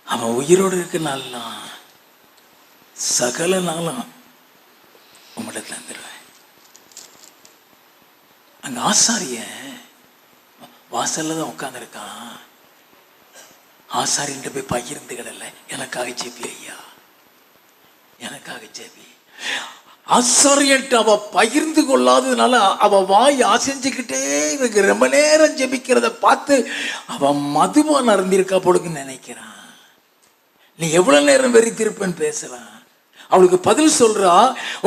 A: அவன் உயிரோடு இருக்க நாள்லாம் சகல நாளும் உங்களை தந்துடுவேன். அங்க ஆசாரிய வாசல்ல தான் உட்கார்ந்துருக்கான். ஆசாரின்ட்டு போய் பகிர்ந்துக்கிடல, எனக்காக ஜெபி ஐயா, எனக்காக ஜெபி. ஆசாரியன்ட்டு அவ பகிர்ந்து கொள்ளாததுனால அவ வாய் அசைஞ்சுக்கிட்டே இருக்கு. ரொம்ப நேரம் ஜெபிக்கிறத பார்த்து அவ மதுபானம் அருந்திருக்கா போலுக்குன்னு நினைக்கிறான். நீ எவ்வளவு நேரம் வெறித்திருப்பேன்னு பேசலாம். அவளுக்கு பதில் சொல்றா.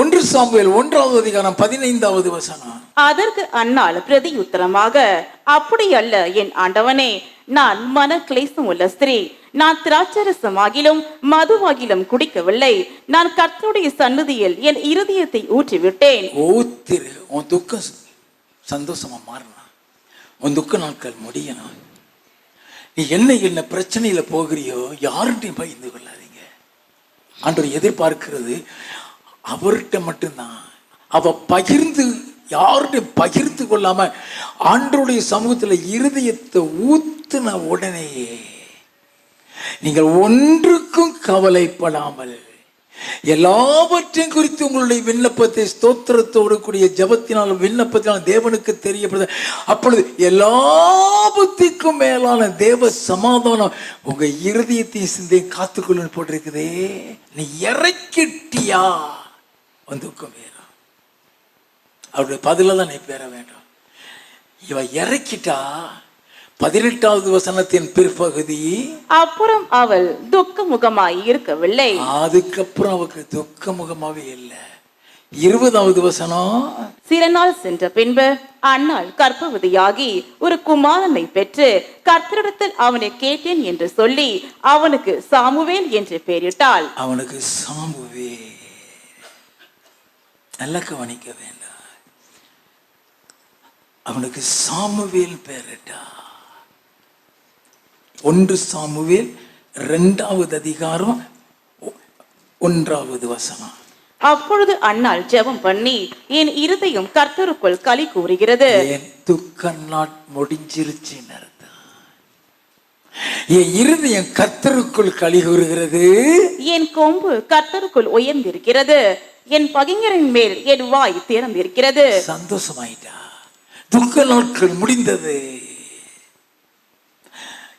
A: 1 சாமுவேல் 1:15.
B: அதற்கு அன்னாள் பிரதியுத்தரமாக, அப்படி அல்ல என் ஆண்டவனே, நான் மன கிளேசம் உள்ள ஸ்திரீ. நான் திராட்சரசமாகிலும் மதுவாகிலும் குடிக்கவில்லை. நான் கர்த்தருடைய சந்நிதியில் என் இருதயத்தை ஊற்றிவிட்டேன்.
A: ஊத்திரு. உன் துக்கம் சந்தோஷமா மாறணும். உன் துக்க நாட்கள் முடியணும். நீ என்ன பிரச்சனையில போகிறியோ யார்கிட்டையும் பயந்து கொள்ளாதீங்க. ஆண்டவர் எதிர்பார்க்கிறது அவர்கிட்ட மட்டும்தான். அவ பகிர்ந்து யார்கிட்டையும் பகிர்ந்து கொள்ளாம ஆண்டவருடைய சமூகத்துல இருதயத்தை ஊத்துன உடனேயே நீங்கள் ஒன்றுக்கும் கவலைப்படாமல் எல்லாவற்றையும் குறித்து உங்களுடைய விண்ணப்பத்தை ஸ்தோத்திரத்தோடு கூடிய ஜபத்தினாலும் விண்ணப்பத்தினாலும் தேவனுக்கு தெரியப்படுது. அப்பொழுது எல்லா புத்திக்கும் மேலான தேவ சமாதானம் உங்க இருதயத்தையும் சிந்தையும் காத்துக்கொள்ளுன்னு போட்டிருக்குதே. நீ இறக்கிட்டியா வந்துக்கும் வேணும். அவருடைய பதில தான் நீ பெற வேண்டும். இவ இறக்கிட்டா 18வது வசனத்தின் பிற்பகுதி,
B: அப்புறம் அவள் துக்க முகமாய் இருக்கவில்லை.
A: அதுக்கப்புறம் அவளுக்கு துக்க முகமாவே இல்லை. 20வது வசனம்,
B: சில நாள் சென்ற பின்பு அன்னாள் கர்ப்பவதியாகி ஒரு குமாரனை பெற்று கர்த்தரிடத்தில் அவனை கேட்டேன் என்று சொல்லி அவனுக்கு சாமுவேல் என்று பெயரிட்டாள்.
A: அவனுக்கு சாமுவேல். நல்லா கவனிக்க வேண்டாம். அவனுக்கு சாமுவேல் பெயரிட்டா. 1 சாமுவேல் 2:1.
B: அப்பொழுது அன்னாள் ஜெபம் பண்ணி, என் இருதயம் கர்த்தருக்குள் களி கூறுகிறது.
A: என் துக்க நாட் முடிஞ்சிருச்சுன்னு அர்த்தம். என் இருதயம் கர்த்தருக்குள் களி கூறுகிறது.
B: என் கொம்பு கர்த்தருக்குள் உயர்ந்திருக்கிறது. என் பகைஞரின் மேல் என் வாய் திறந்திருக்கிறது.
A: சந்தோஷமாயிட்டா. துக்க நாட்கள் முடிந்தது.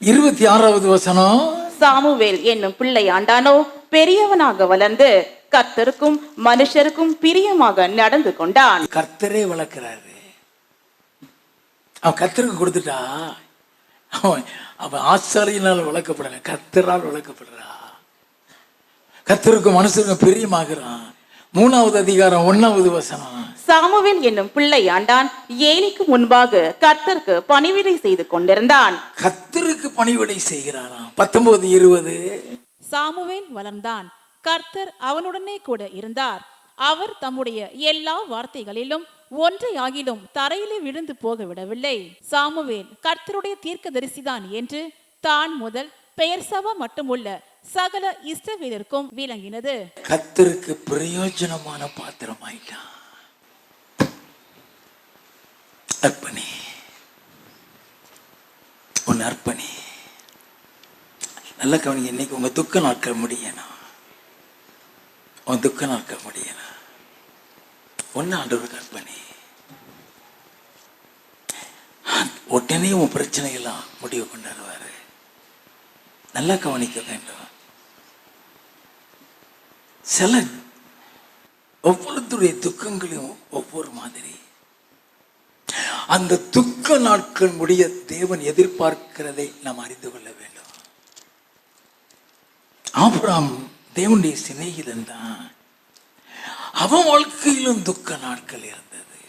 A: 26வது வசனம்,
B: சாமுவேல் என்னும் பிள்ளை ஆண்டானோ பெரியவனாக வளர்ந்து கர்த்தருக்கும் மனுஷருக்கும் பிரியமாக நடந்து கொண்டான்.
A: கர்த்தரே வளர்க்கிறாரு. அவன் கர்த்தருக்கு கொடுத்துட்டா அவன் ஆசாரியினால் வளர்க்கப்படல, கர்த்தரால் வளர்க்கப்படுறா. கர்த்தருக்கும் மனுஷருக்கும் பிரியமாகிறான். 3வது அதிகாரம் 1வது வசனம்.
B: சாமுவேல் என்னும் பிள்ளை ஆண்டான் ஏலிக்கு முன்பாக கர்த்தருக்கு பணிவிடை செய்து கொண்டிருந்தான்.
A: கர்த்தருக்கு பணிவிடை செய்கிறாராம். 19, 20.
C: சாமுவேல் வளர்ந்தான், கர்த்தர் அவனுடனே கூட இருந்தார். அவர் தம்முடைய எல்லா வார்த்தைகளிலும் ஒன்றையாகிலும் தரையிலே விழுந்து போக விடவில்லை. சாமுவேல் கர்த்தருடைய தீர்க்கதரிசிதான் என்று தான் முதல் பெயர்சபா மட்டுமுள்ள சகல இஸ்ரவேலருக்கும் விளங்கினது.
A: கர்த்தருக்கு பிரயோஜனமான பாத்திரமாயிட்டான். அர்ப்பணி, உன் அர்ப்பணி. நல்ல கவனிங்க. இன்னைக்கு உங்க துக்க நாட்கள் முடியணும். உன் துக்க நாட்கள் முடியணும். ஒன்னு ஆண்டவருக்கு அர்ப்பணி. உடனே உன் பிரச்சனையெல்லாம் முடிவு கொண்டாடுவாரு. நல்லா கவனிக்க வேண்டும். சில ஒவ்வொருத்தருடைய துக்கங்களையும் ஒவ்வொரு மாதிரி. அந்த துக்க நாட்கள் முடிய தேவன் எதிர்பார்க்கிறதை நாம் அறிந்து கொள்ள வேண்டும். ஆபிரகாம் தேவனுடைய சிநேகிதன் தான். அவன் வாழ்க்கையிலும் துக்க நாட்கள் இருந்தது.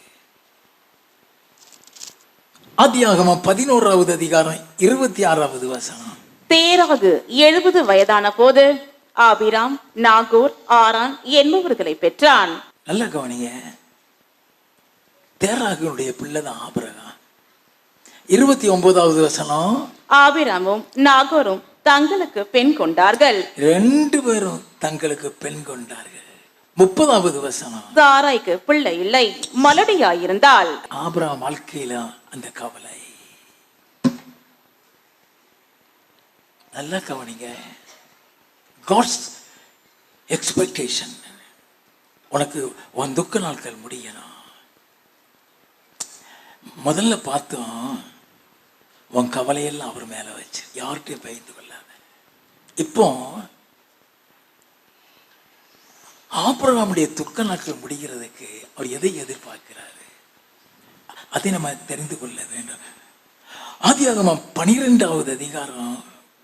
A: ஆதியாகமம் 11வது அதிகாரம் 26வது வசனம்.
B: தேராகு 70 வயதான போது ஆபிராம் நாகோர் ஆரான் என்பவர்களை பெற்றான்.
A: நல்ல கவனிங்க. தேராகுனுடைய பிள்ளைதான் ஆபிரகாம். 29வது வசனம்.
B: ஆபிராமும் நாகோரும் தங்களுக்கு பெண் கொண்டார்கள்.
A: 2 பேரும் தங்களுக்கு பெண் கொண்டார்கள். 30வது வசனம்.
B: சாராய்க்கு பிள்ளை இல்லை, மலடியாயிருந்தாள்.
A: ஆபிரகாம் வாழ்க்கையில அந்த கவலை. நல்லா கவனிங்க. God's expectation. உனக்கு உன் துக்க நாட்கள் முடியணும். முதல்ல பார்த்தோம், உன் கவலையெல்லாம் அவர் மேல வச்சு யார்கிட்டையும் பயந்து கொள்ளாத. இப்போ ஆபிரகாமுடைய துக்க நாட்கள் முடிகிறதுக்கு அவர் எதை எதிர்பார்க்கிறாரு, அதை நம்ம தெரிந்து கொள்ள வேண்டும். ஆதியாகமம் 12வது அதிகாரம்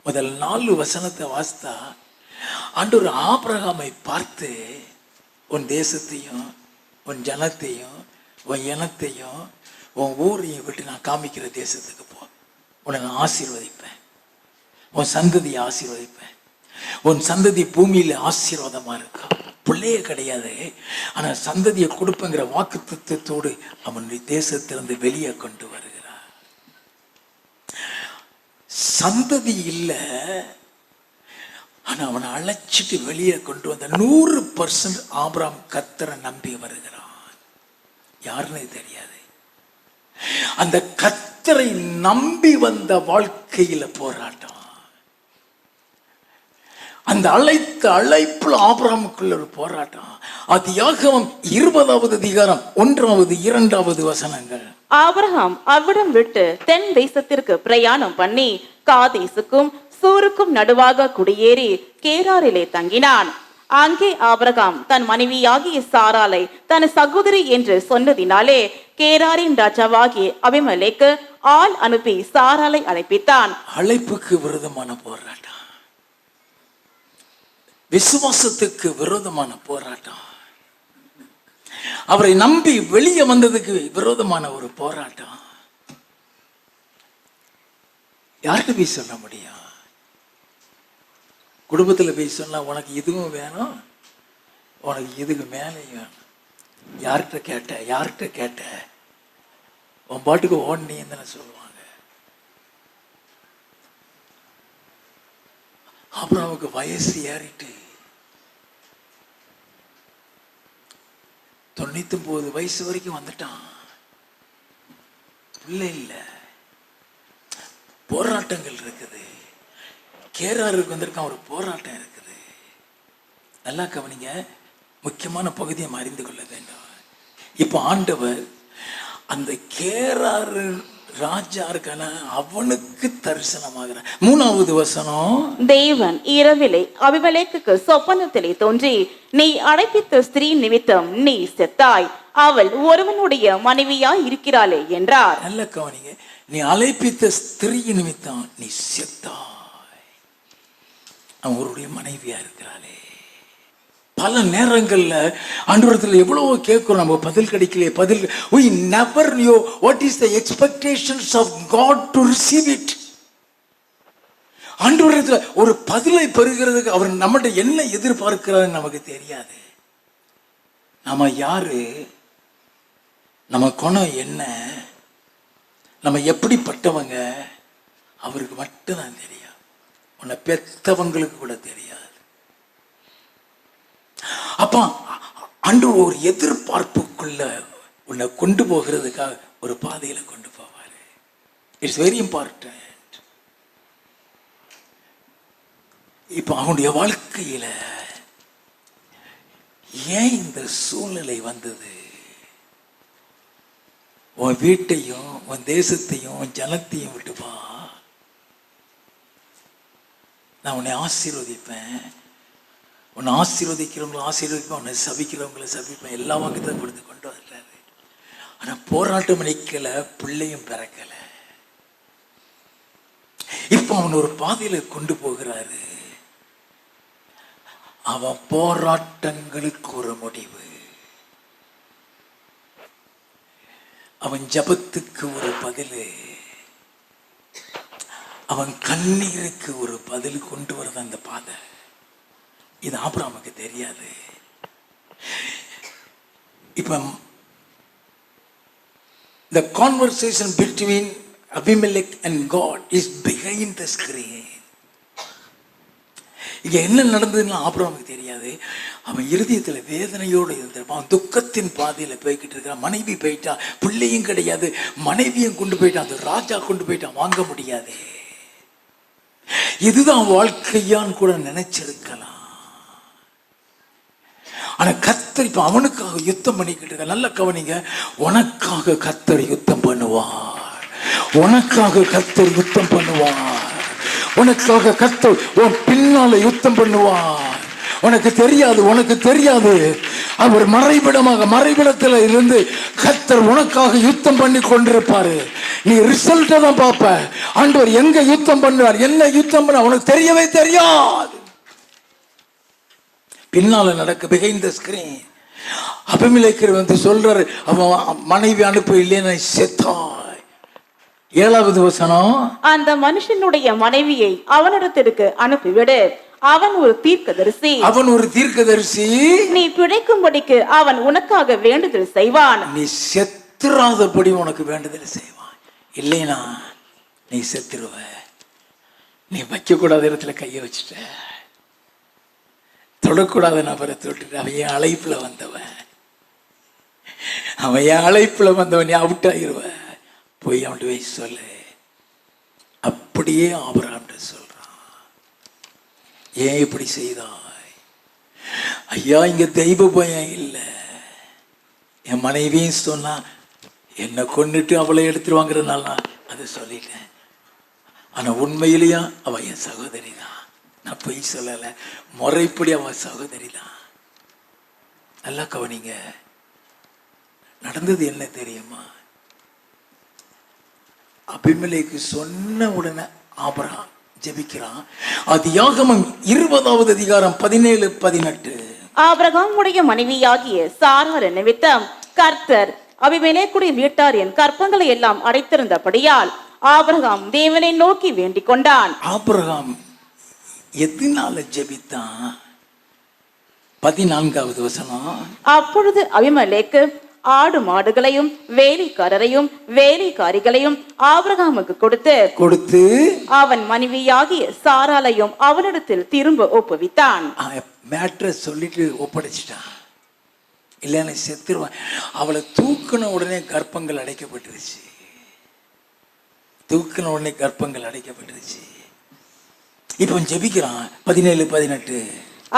A: முதல் 4 வசனத்தை வாசித்தா ஆண்டவர் ஆபிரகாமை பார்த்து, உன் தேசத்தையும் உன் ஜனத்தையும் உன் இனத்தையும் உன் ஊரையும் விட்டு நான் காமிக்கிற தேசத்துக்கு போ. உன்னை நான் ஆசீர்வதிப்பேன். உன் சந்ததியை ஆசீர்வதிப்பேன். உன் சந்ததி பூமியில் ஆசீர்வாதமா இருக்கா. பிள்ளையே கிடையாது, ஆனா சந்ததியை கொடுப்பேங்கிற வாக்குத்தத்தோடு அவனுடைய தேசத்திலிருந்து வெளியே கொண்டு வருகிறார். சந்ததி இல்லை, ஆனா அவனை அழைச்சிட்டு வெளியே கொண்டு வந்த 100% ஆபிரகாம் கர்த்தரை நம்பி வருகிறான். யாருன்னு தெரியாது. அந்த கர்த்தரை நம்பி வந்த வாழ்க்கையில போராட்டம். அந்த அழைப்புல ஆபிரகாமுக்குள்ள ஒரு போராட்டம். ஆதியாகமம் 20வது அதிகாரம் 1வது 2வது வசனங்கள்.
B: ஆபிரகாம் அவ்விடம் விட்டு தென் தேசத்திற்கு பிரயாணம் பண்ணி காதேசுக்கும் சூருக்கும் நடுவாக குடியேறி கேராரிலே தங்கினான். அங்கே ஆபிரகாம் தன் மனைவியாகிய சாராளை தன் சகோதரி என்று சொன்னதினாலே கேராரின் ராஜாவாகிய அபிமெலேக்கு ஆள் அனுப்பி சாராளை அழைப்பித்தான்.
A: அழைப்புக்கு விரோதமான போராட்டம், விசுவாசத்துக்கு விரோதமான போராட்டம், அவரை நம்பி வெளியே வந்ததுக்கு விரோதமான ஒரு போராட்டம். யார்கிட்ட போய் சொல்ல முடியும்? குடும்பத்தில் போய் சொன்னா உனக்கு இதுவும் வேணும், உனக்கு இதுக்கு மேலேயும் வேணும். யார்கிட்ட கேட்ட உன் பாட்டுக்கு ஓடனேன்னு தானே சொல்லுவாங்க. அப்புறம் அவனுக்கு வயசு ஏறிட்டு 99 வயசு வரைக்கும் வந்துட்டான். பிள்ளை இல்லை, போராட்டங்கள் இருக்குது. கேராருக்கு வந்திருக்கான், ஒரு போராட்டம் இருக்குது. நல்லா கவனிங்க, முக்கியமான பகுதியை அறிந்து கொள்ள வேண்டும். இப்போ ஆண்டவர் அந்த கேராரு ராஜா இருக்கான அவனுக்கு தரிசனமாகிறான். 3வது வசனம்,
B: தேவன் இரவிலே அபிமெலேக்குக்கு சொப்பனத்திலே தோன்றி, நீ அழைப்பித்த ஸ்திரீ நிமித்தம் நீ செத்தாய், அவள் ஒருவனுடைய மனைவியாய் இருக்கிறாளே என்றார்.
A: நல்ல கவனிங்க, நீ அழைப்பித்த ஸ்திரீ நிமித்தம் நீ செத்தாய், அவன் ஒருவருடைய மனைவியா இருக்கிறாளே. பல நேரங்கள்ல ஆண்டவரத்துல எவ்வளவோ கேட்கிறோம், நம்ம பதில் கிடைக்கலையே. பதில் we never knew what is the expectations of God to receive it. ஆண்டவரத்துல ஒரு பதிலை பெறுகிறதுக்கு அவர் நம்மகிட்ட என்ன எதிர்பார்க்கிறாருன்னு நமக்கு தெரியாது. நம்ம யாரு, நம்ம குணம் என்ன, நம்ம எப்படிப்பட்டவங்க அவருக்கு மட்டும்தான் தெரியும். உன்னை பெத்தவங்களுக்கு கூட தெரியாது. அப்ப ஆண்டவர் ஒரு எதிர்பார்ப்புக்குள்ள உன்னை கொண்டு போகிறதுக்காக ஒரு பாதையில கொண்டு போவாரு. It's very important. இப்ப அவனுடைய வாழ்க்கையில ஏன் இந்த சூழ்நிலை வந்தது? உன் வீட்டையும் உன் தேசத்தையும் உன் ஜனத்தையும் விட்டு வா, நான் உன்னை ஆசீர்வதிப்பேன். உன்னை ஆசீர்வதிக்கிறவங்களை ஆசீர்வதிப்பேன், உன்னை சபிக்கிறவங்களை சபிப்பேன். எல்லா வாக்குதான் கொடுத்து கொண்டு வர்றாரு. ஆனா போராட்டம் நிற்கல, பிள்ளையும் பிறக்கல. இப்ப அவன் ஒரு பாதையில கொண்டு போகிறாரு. அவன் போராட்டங்களுக்கு ஒரு முடிவு, அவன் ஜபத்துக்கு ஒரு பதில், அவன் கண்ணீருக்கு ஒரு பதில் கொண்டு வரது அந்த பாதை. இது ஆபிரகாமுக்கு தெரியாது. இப்ப the conversation between Abimelech and God is behind the screen. இங்க என்ன நடந்ததுன்னு ஆபிரகாமுக்கு தெரியாது. அவன் இருதயத்துல வேதனையோடு இருந்திருப்பான், துக்கத்தின் பாதையில போய்கிட்டு இருக்கிறான். மனைவி போயிட்டா, பிள்ளையும் கிடையாது, மனைவியும் கொண்டு போயிட்டான், அது ராஜா கொண்டு போயிட்டான், வாங்க முடியாது. இதுதான் வாழ்க்கையான்னு கூட நினைச்சிருக்கலாம். ஆனா கர்த்தர் இப்ப அவனுக்காக யுத்தம் பண்ணிக்கிட்டு இருக்க. நல்ல கவனிங்க, உனக்காக கர்த்தர் யுத்தம் பண்ணுவார். உனக்காக கர்த்தர் யுத்தம் பண்ணுவார். உனக்காக கர்த்தர் உன் பின்னால யுத்தம் பண்ணுவார். உனக்கு தெரியாது, உனக்கு தெரியாது. அவர் மறைவிடத்துல இருந்து கர்த்தர் உனக்காக யுத்தம் பண்ணி கொண்டிருப்பாரு. நீ ரிசல்ட்டை தான் பார்ப்ப. ஆண்டவர் எங்க யுத்தம் பண்ணுவார், என்ன யுத்தம் பண்ண உனக்கு தெரியவே தெரியாது. பின்னால நடக்க behind the screen. அபிமெலேக்கு வந்து சொல்றாரு, அவன் மனைவி அனுப்ப இல்லைன்னு செத்தாய். 7வது வசனம்,
B: அந்த மனுஷனுடைய மனைவியை அவனிடத்திற்கு அனுப்பிவிடு, அவன் ஒரு தீர்க்கதரிசி.
A: அவன் ஒரு தீர்க்கதரிசி,
B: நீ பிழைக்கும்படிக்கு அவன் உனக்காக வேண்டுதல் செய்வான்.
A: நீ செத்துறாதபடி உனக்கு வேண்டுதல் செய்வான். இல்லைனா நீ செத்துருவ. நீ வைக்க கூடாத இடத்துல கையை வச்சுட்ட, தொடக்கூடாத நபரை தொட்டு. அவன் என் அழைப்புல வந்தவன், நீ அவுட் ஆகிருவ. போய் அவன்கிட்ட போய் சொல்லு. அப்படியே ஆபிரகாம்கிட்ட சொல்றான், ஏன் இப்படி செய்தாய்? ஐயா, இங்க தெய்வ பயம் இல்லை. என் மனைவியும் சொன்னா என்னை கொண்டுட்டு அவளை எடுத்துருவாங்கிறதுனால அதை சொல்லிட்டேன். ஆனா உண்மையிலேயே அவ என் சகோதரி தான், நான் பொய் சொல்லலை. முறைப்படி அவன் சகோதரி தான். நல்லா கவனிங்க, நடந்தது என்ன தெரியுமா? அபிமெலேக்கு சொன்ன உடனே ஆபிரகாம் ஜெபிக்கிறான். ஆதியாகமம் 20வது அதிகாரம் 17-18.
B: ஆபிரகாமுடைய மனைவியாகிய சாராள் நிமித்தம் கர்த்தர் அபிமெலேக்குடைய வீட்டாரின் கற்பங்களை எல்லாம் அடைத்திருந்தபடியால் ஆபிரகாம் தேவனை நோக்கி வேண்டிக் கொண்டான்.
A: ஆபிரகாம் எதனால ஜெபித்தான்? 14வது வசனம்,
B: அப்பொழுது அபிமெலேக்கு ஆடு மாடுகளையும் வேலைக்காரரையும் வேலைக்காரிகளையும் ஆபிரகாமுக்கு கொடுத்து அவன் மனைவியாகிய சாராளையும் அவனிடத்தில் திரும்ப ஒப்புவித்தான்.
A: மேட்ரை சொல்லிட்டு ஒப்படைச்சிட்டான். இல்லைன்னு செத்துருவான். அவளை தூக்கின உடனே கர்ப்பங்கள் அடைக்கப்பட்டுருச்சு. இப்ப ஜெபிக்கிறான். 17-18.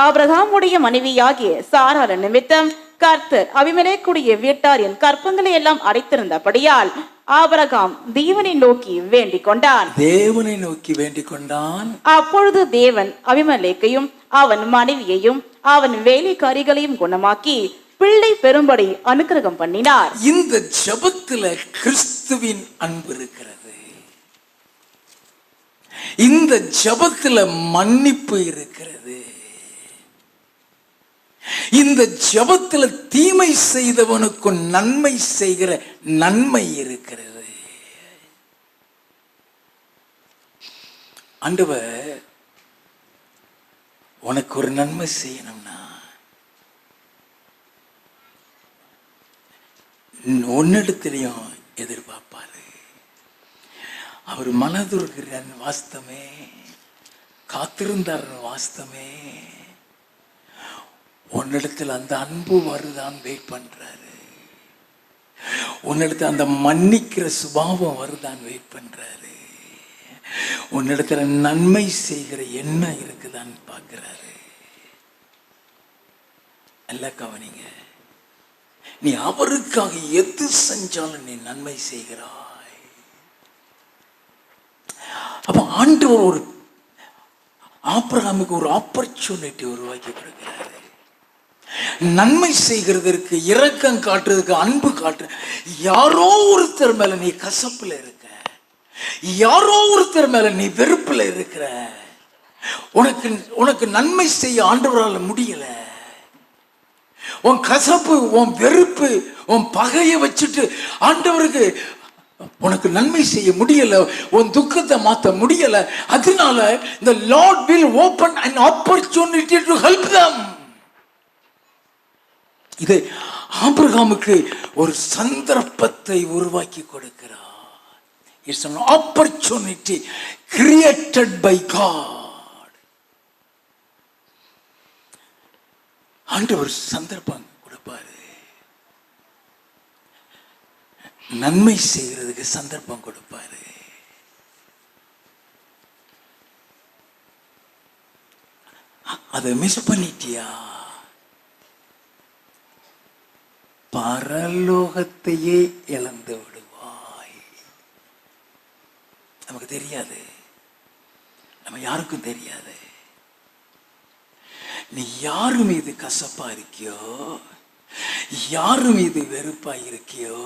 B: ஆபிரகாமுடைய மனைவியாகிய சாராள் நிமித்தம் கர்த்தர் அபிமெலேக்குடைய வீட்டாரின் கற்பங்களை எல்லாம் அடைத்திருந்தபடியால் ஆபிரகாம் தேவனை நோக்கி வேண்டிக் கொண்டான்.
A: தேவனை நோக்கி வேண்டிக் கொண்டான்.
B: அப்பொழுது தேவன் அபிமெலேக்கையும் அவன் மனைவியையும் அவன் வேலைக்காரிகளையும் குணமாக்கி பிள்ளை பெறும்படி அனுக்கிரகம் பண்ணினார்.
A: இந்த ஜெபத்துல கிறிஸ்துவின் அன்பு இருக்கிறது. இந்த ஜெபத்துல மன்னிப்பு இருக்கிறது. இந்த ஜெபத்துல தீமை செய்தவனுக்கு நன்மை செய்கிற நன்மை இருக்கிறது. ஆண்டவர் உனக்கு ஒரு நன்மை செய்யணும்னா ஒன்னிடத்திலையும் எதிர்பார்ப்பாரு. அவர் மனதுருகிற வாஸ்தமே, காத்திருந்தார் வாஸ்தமே. உன்னிடத்தில் அந்த அன்பு வருதான் வெயிட் பண்றாரு. உன்னிடத்தில் அந்த மன்னிக்கிற சுபாவம் வருதான் வெயிட் பண்றாரு. உன்னிடத்துல நன்மை செய்கிற எண்ணம் இருக்குதான்னு பார்க்கிறாரு. நல்லா கவனிங்க. நீ அவருக்காக எது செஞ்சாலும் நீ நன்மை செய்கிறாய். அப்ப ஆண்டவர் ஒரு ஆபிரகாமுக்கு ஒரு ஆப்பர்ச்சுனிட்டி உருவாக்கி கொடுக்கிறாரு. நன்மை செய்கிறதற்கு, இரக்கம் காட்டுறதுக்கு, அன்பு காட்டுற. யாரோ ஒருத்தர் மேல நீ கசப்புல இருக்க, யாரோ ஒருத்தர் மேல நீ வெறுப்புல இருக்கிற. உனக்கு நன்மை செய்ய ஆண்டவரால முடியல. உன் கசப்பு, உன் வெறுப்பு, உன் பகையை வச்சுட்டு ஆண்டவருக்கு உனக்கு நன்மை செய்ய முடியல, உன் துக்கத்தை மாற்ற முடியல. அதனால the Lord will open an opportunity to help them. இது ஆபிரகாமுக்கு ஒரு சந்தர்ப்பத்தை உருவாக்கி கொடுக்கிறார். It's an opportunity created by God. ஆண்டவர் சந்தர்ப்பம் கொடுப்பாரு. நன்மை செய்கிறதுக்கு சந்தர்ப்பம் கொடுப்பாரு. அதை மிஸ் பண்ணிட்டியா, பரலோகத்தையே இழந்து விடுவாய். நமக்கு தெரியாது, நம்ம யாருக்கும் தெரியாது. நீ யாரு மீது கசப்பா இருக்கியோ, யாரு மீது வெறுப்பா இருக்கியோ,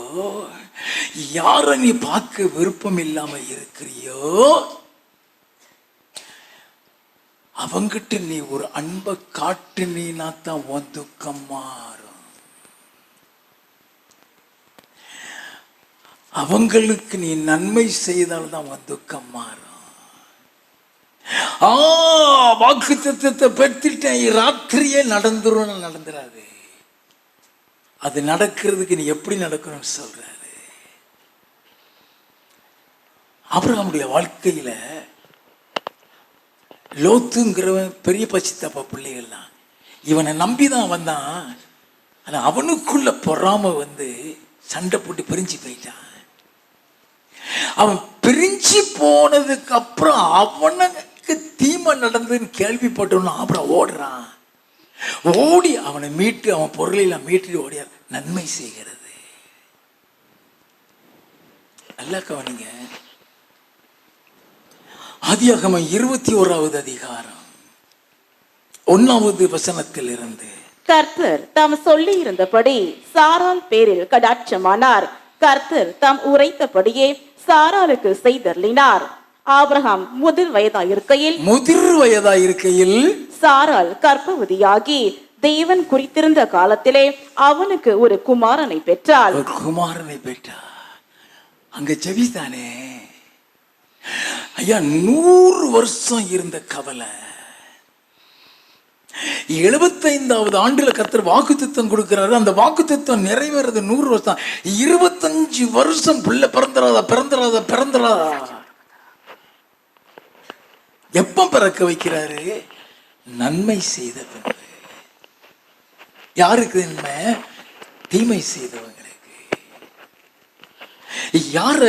A: யார நீ பார்க்க விருப்பம் இல்லாம இருக்கிறியோ, அவங்கிட்ட நீ ஒரு அன்பை காட்டுனா தான் உன் துக்கம் மாறும். அவங்களுக்கு நீ நன்மை செய்தால்தான் உன் துக்கம் மாறும். வாக்கு தத்துவத்தை பெற்றுட்டேன், ராத்திரியே நடந்துரும், நடந்துராது. அது நடக்கிறதுக்கு நீ எப்படி நடக்கணும்னு சொல்றாரு. ஆபிரகாமுடைய வாழ்க்கையில லோத்துங்கிறவன் பெரிய பச்சித்தப்பா பிள்ளைகள்லாம் இவனை நம்பிதான் வந்தான். ஆனா அவனுக்குள்ள பொறாம வந்து சண்டை போட்டு பிரிஞ்சு போயிட்டான். அவன் பிரிஞ்சு போனதுக்கு அப்புறம் அவனுக்கு தீமை நடந்ததுன்னு கேள்விப்பட்டவன் அப்புறம் ஓடுறான். ஓடி அவனை மீட்டு, அவன் பொருளெல்லாம் மீட்டு ஓடியார். நன்மை செய்கிறது. நல்லா கவனிங்க. ஆதியாகமம் 21வது அதிகாரம் 1வது வசனத்தில் இருந்து,
B: கர்த்தர் தாம் சொல்லி இருந்தபடி சாராள் பேரில் கடாட்சமானார். கர்த்தர் தாம் உரைத்தபடியே சாராளுக்கு செய்தருளினார். ஆபிரகாம் முதிர் வயதாயிருக்கையில் சாராள் கர்ப்பவதியாகி தேவன் குறித்திருந்த காலத்திலே அவனுக்கு ஒரு குமாரனை பெற்றாள்.
A: அங்க ஜெபித்தானே ஐயா, 100 வருஷம் இருந்த கவலை 75வது ஆண்டுல கர்த்தர் வாக்குத்தத்தம் கொடுக்கிறாரு. அந்த வாக்குத்தத்தம் நிறைவேறது 100 வருஷம். 25 வருஷம் பிள்ளை பிறந்துராதா. எப்ப பிறக்க வைக்கிறாரு? நன்மை செய்த பின்பு. யாருக்கு நன்மை? தீமை செய்தவங்களுக்கு. யார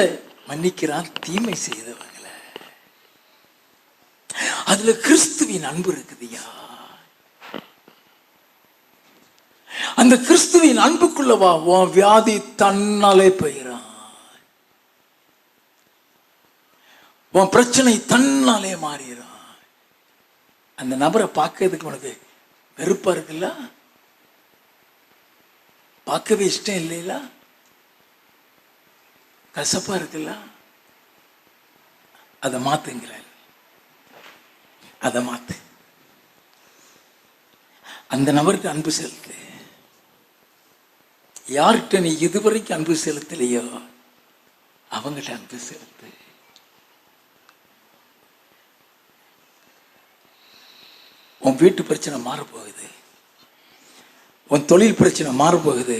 A: மன்னிக்கிறான்? தீமை செய்தவங்களை. அதுல கிறிஸ்துவின் அன்பு இருக்குதுயா. அந்த கிறிஸ்துவின் அன்புக்குள்ளவா உன் வியாதி தன்னாலே போயிறான். உன் பிரச்சனை தன்னாலே மாறிடும். அந்த நபரை பார்க்கறதுக்கு உனக்கு வெறுப்பா இருக்குல்ல, பார்க்கவே இஷ்டம் இல்லைல்ல, கசப்பா இருக்குல்ல, அதை மாத்துங்கிறார். அதை மாத்து. அந்த நபருக்கு அன்பு செலுத்து. யார்கிட்ட நீ இதுவரைக்கும் அன்பு செலுத்தலையோ அவங்ககிட்ட அன்பு செலுத்து. உன் வீட்டு பிரச்சனை மாறப்போகுது, உன் தொழில் பிரச்சனை மாறப்போகுது,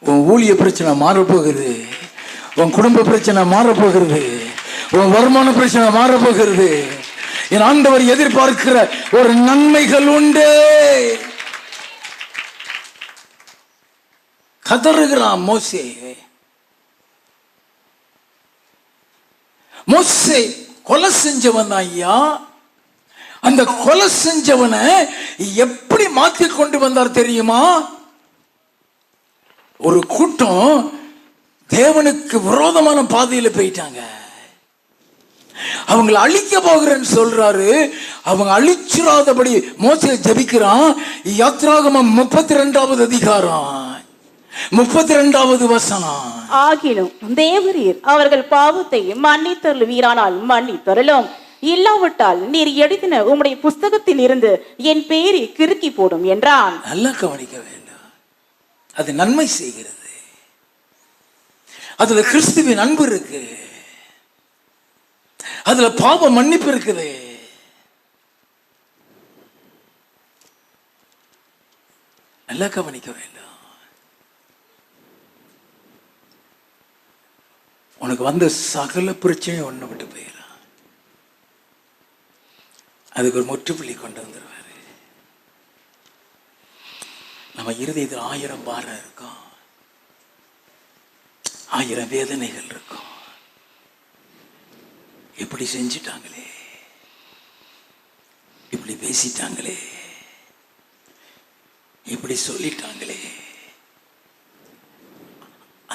A: உன் ஊழிய பிரச்சனை மாறப்போகுது, உன் குடும்ப பிரச்சனை மாறப்போகிறது, உன் வருமான பிரச்சனை மாறப்போகிறது. என் ஆண்டவர் எதிர்பார்க்கிற ஒரு நன்மைகள் உண்டு. கதறுகிறான் மோசே. மோசே கொலை செஞ்சவன் ஐயா. அந்த கொலை செஞ்சவனை எப்படி மாற்றி கொண்டு வந்தார் தெரியுமா? ஒரு கூட்டம் தேவனுக்கு விரோதமான பாதையில போயிட்டாங்க. அவங்களை அழிக்க போகிறேன்னு சொல்றாரு. அவங்க அழிச்சிராதபடி மோசே ஜெபிக்கிறான். யாத்ராகமம் 32வது அதிகாரம் 32வது வசனம்.
B: ஆகிலும் தேவரீர் அவர்கள் பாவத்தை மன்னித்தருளுவீரானால் மன்னித்தருளும், இல்லாவிட்டால் நீர் எழுதின உம்முடைய புஸ்தகத்தில் இருந்து என் பெயரை கிறுக்கி போடும் என்றான்.
A: நல்லா கவனிக்க வேண்டும். அது நன்மை செய்கிறது. அதுல கிறிஸ்துவின் அன்பு இருக்கு, அதுல பாவ மன்னிப்பு இருக்குது. நல்லா கவனிக்க வேண்டும். உனக்கு வந்த சகல பிரச்சனையும் ஒண்ணு விட்டு போயிடலாம். அதுக்கு ஒரு முற்றுப்புள்ளி கொண்டு வந்துருவாரு. நம்ம இருதயத்தில் 1000 பாரம் இருக்கும், 1000 வேதனைகள் இருக்கும். இப்படி செஞ்சிட்டாங்களே, இப்படி பேசிட்டாங்களே, இப்படி சொல்லிட்டாங்களே,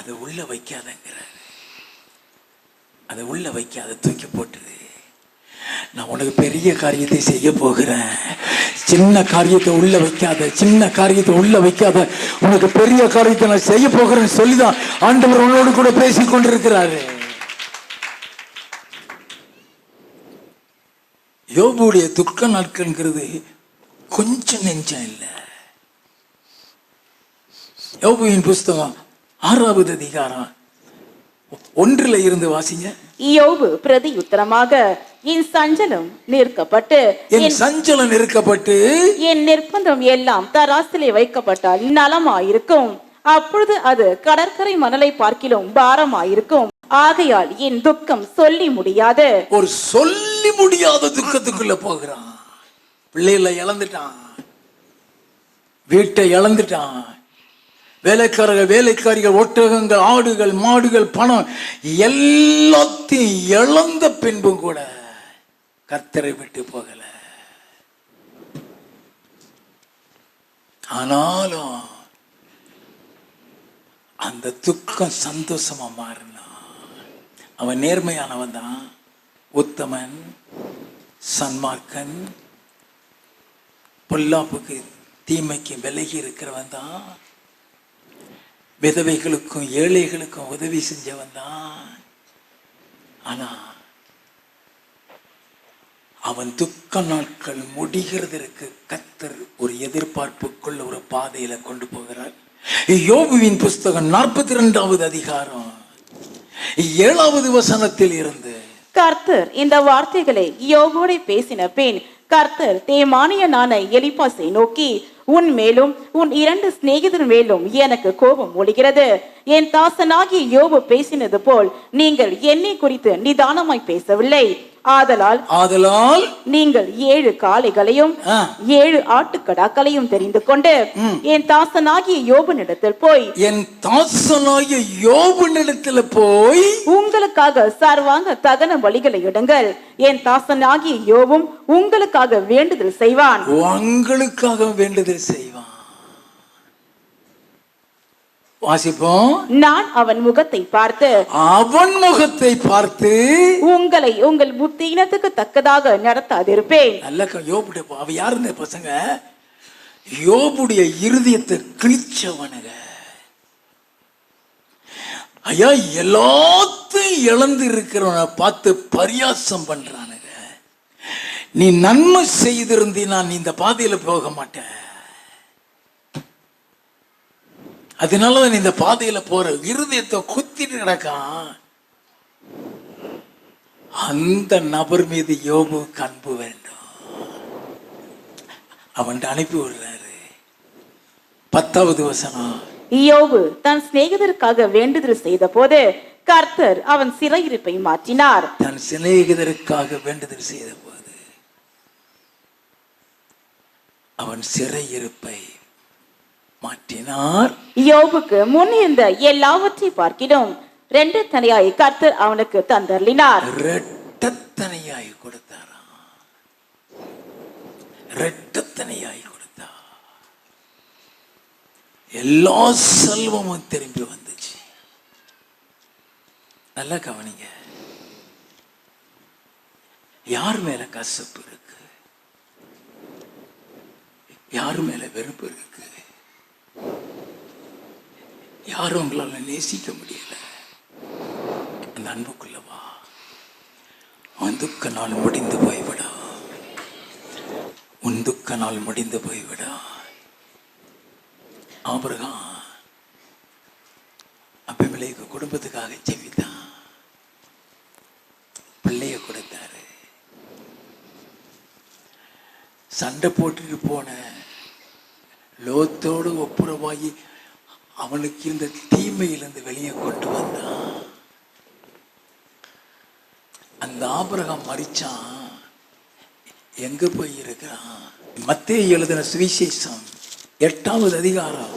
A: அதை உள்ள வைக்காதங்கிற, அதை உள்ள வைக்காத, தூக்கி போட்டுது. நான் உனக்கு பெரிய காரியத்தை செய்ய போகிறேன், சின்ன காரியத்தை உள்ள வைக்காத, சின்ன காரியத்தை உள்ள வைக்காத, உனக்கு பெரிய காரியத்தை நான் செய்ய போகிறேன்னு சொல்லிதான் ஆண்டவர் உன்னோடு கூட பேசிக் கொண்டிருக்கிறாரு. யோபுடைய துக்க நாட்கள்ங்கிறது கொஞ்சம் நெஞ்சம் இல்லை. யோபுவின் புஸ்தகம் 6வது அதிகாரம் 1 இருந்து வாசிங்க.
B: யோபு பிரதியுத்தரமாக, என் சஞ்சலம் நிற்கப்பட்டு,
A: என் சஞ்சலம் நிற்கப்பட்டு,
B: என் நிர்பந்தம் எல்லாம் தராசிலே வைக்கப்பட்டால் நலமாயிருக்கும். அப்பொழுது அது கடற்கரை மணலை பார்க்கிலும் பாரமாயிருக்கும். ஆகையால் என் துக்கம் சொல்லி முடியாது.
A: ஒரு சொல்லி முடியாத துக்கத்துக்குள்ள போகிறான். பிள்ளைகளை இழந்துட்டான், வீட்டை இழந்துட்டான், வேலைக்காரர்கள் வேலைக்காரிகள், ஒட்டகங்கள், ஆடுகள், மாடுகள், பணம் எல்லாத்தையும் இழந்த பின்பும் கூட கர்த்தரை விட்டு போகல. ஆனாலும் அந்த துக்கம் சந்தோஷமா மாறினான். அவன் நேர்மையானவன் தான், உத்தமன், சன்மார்க்கன், பொல்லாப்புக்கு தீமைக்கு விலகி இருக்கிறவன் தான், விதவைகளுக்கும் ஏழைகளுக்கும் உதவி செஞ்சவன் தான். ஆனா அவன் துக்க நாட்கள் முடிகிறதற்கு கர்த்தர் ஒரு எதிர்பார்ப்புக்குள்ள ஒரு பாதையில கொண்டு போகிறார். யோபுவின் புஸ்தகம் 42வது அதிகாரம் 7வது வசனத்தில் இருந்து.
B: கர்த்தர் இந்த வார்த்தைகளை யோபோடு பேசின பின் கர்த்தர் தேமானியனான எலிப்பாசை நோக்கி, உன் மேலும் உன் 2 சிநேகிதர் மேலும் எனக்கு கோபம் ஒழிகிறது. என் தாசனாகிய யோபு பேசினது போல் நீங்கள் என்னை குறித்து நிதானமாய் பேசவில்லை. ஆதலால் நீங்கள் 7 காளைகளையும் 7 ஆட்டுக்கடாக்களையும் தெரிந்து கொண்டு என் தாசனாகிய யோபனிடத்தில் போய் உங்களுக்காக சர்வாங்க தகன பலிகளை இடுங்கள். என் தாசனாகிய யோபும் உங்களுக்காக வேண்டுதல் செய்வான்.
A: உங்களுக்காக வேண்டுதல் செய்வான். வாசிப்போம்.
B: நான் அவன் முகத்தை பார்த்து
A: அவன் முகத்தை பார்த்து
B: உங்களை உங்கள் புத்தியினத்துக்கு தக்கதாக நடத்தாதிருப்பேன்.
A: நல்ல யோபுடைய அவ யாரு இந்த பசங்க? யோபுடைய இருதயத்தை கிழிச்சவனுங்க. ஐயா, எல்லாத்தையும் இழந்து இருக்கிறவனை பார்த்து பரியாசம் பண்றானுங்க. நீ நன்மை செய்திருந்தீனா நீ இந்த பாதையில போக மாட்டேன். அதனாலதான் நீ இந்த பாதையில போற. இருதயத்தை குத்திட்டு கிடக்கான். அந்த நபர் மீது யோபுக்கு அன்பு வேண்டும். அவன் அனுப்பி விடுறாரு. 10வது வசனம்.
B: யோபு தன் சிநேகிதருக்காக வேண்டுதல் செய்த போது கர்த்தர் அவன் சிறையிருப்பை மாற்றினார்.
A: தன் சிநேகிதருக்காக வேண்டுதல் செய்த போது அவன் சிறையிருப்பை மாற்றினார்.
B: யோபுக்கு முன் இருந்த எல்லாவற்றை பார்க்கிலும் 2 தனியாய் கர்த்தர் அவனுக்கு தந்தருளினார்.
A: இரட்டத்தனையாய் கொடுத்தாராம். இரட்டத்தனையாய் கொடுத்தார். எல்லா செல்வமும் திரும்பி வந்துச்சு. நல்லா கவனிங்க. யார் மேல கசப்பு இருக்கு? யார் மேல வெறுப்பு இருக்கு? யாரும் உங்களால நேசிக்க முடியல. அந்த அன்புக்குள்ளவா. உன் துக்க நாள் முடிந்து போய்விடா. உன் துக்க நாள் முடிந்து போய்விடா. ஆபிரகாம் அபிமெலேக்கு குடும்பத்துக்காக ஜெபித்தான். பிள்ளைய கொடுத்தாரு. சண்டை போட்டுட்டு போன லோத்தோடு ஒப்புரவாகி அவனுக்கு இந்த தீமையிலிருந்து வெளியே கொண்டு வந்தான். அந்த ஆபிரகாம் மரிச்சான். எங்க போய் இருக்கிறான்? மத்தேயு எழுதின சுவிசேஷம் 8வது அதிகாரம்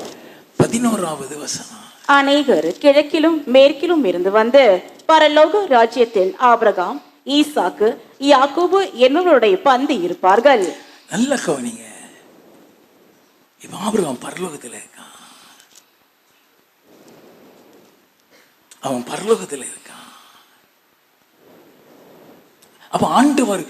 A: 11வது வசனம்.
B: அநேகர் கிழக்கிலும் மேற்கிலும் இருந்து வந்து பரலோக ராஜ்யத்தில் ஆபிரகாம், ஈசாக்கு, யாக்கோபு என்னவருடைய பந்தி இருப்பார்கள்.
A: நல்ல கவனிங்க. இப்ப ஆபிரகாம் பரலோகத்தில் இருக்கான். அவன் பரலோகத்தில் இருக்கான். அப்ப ஆண்டவர்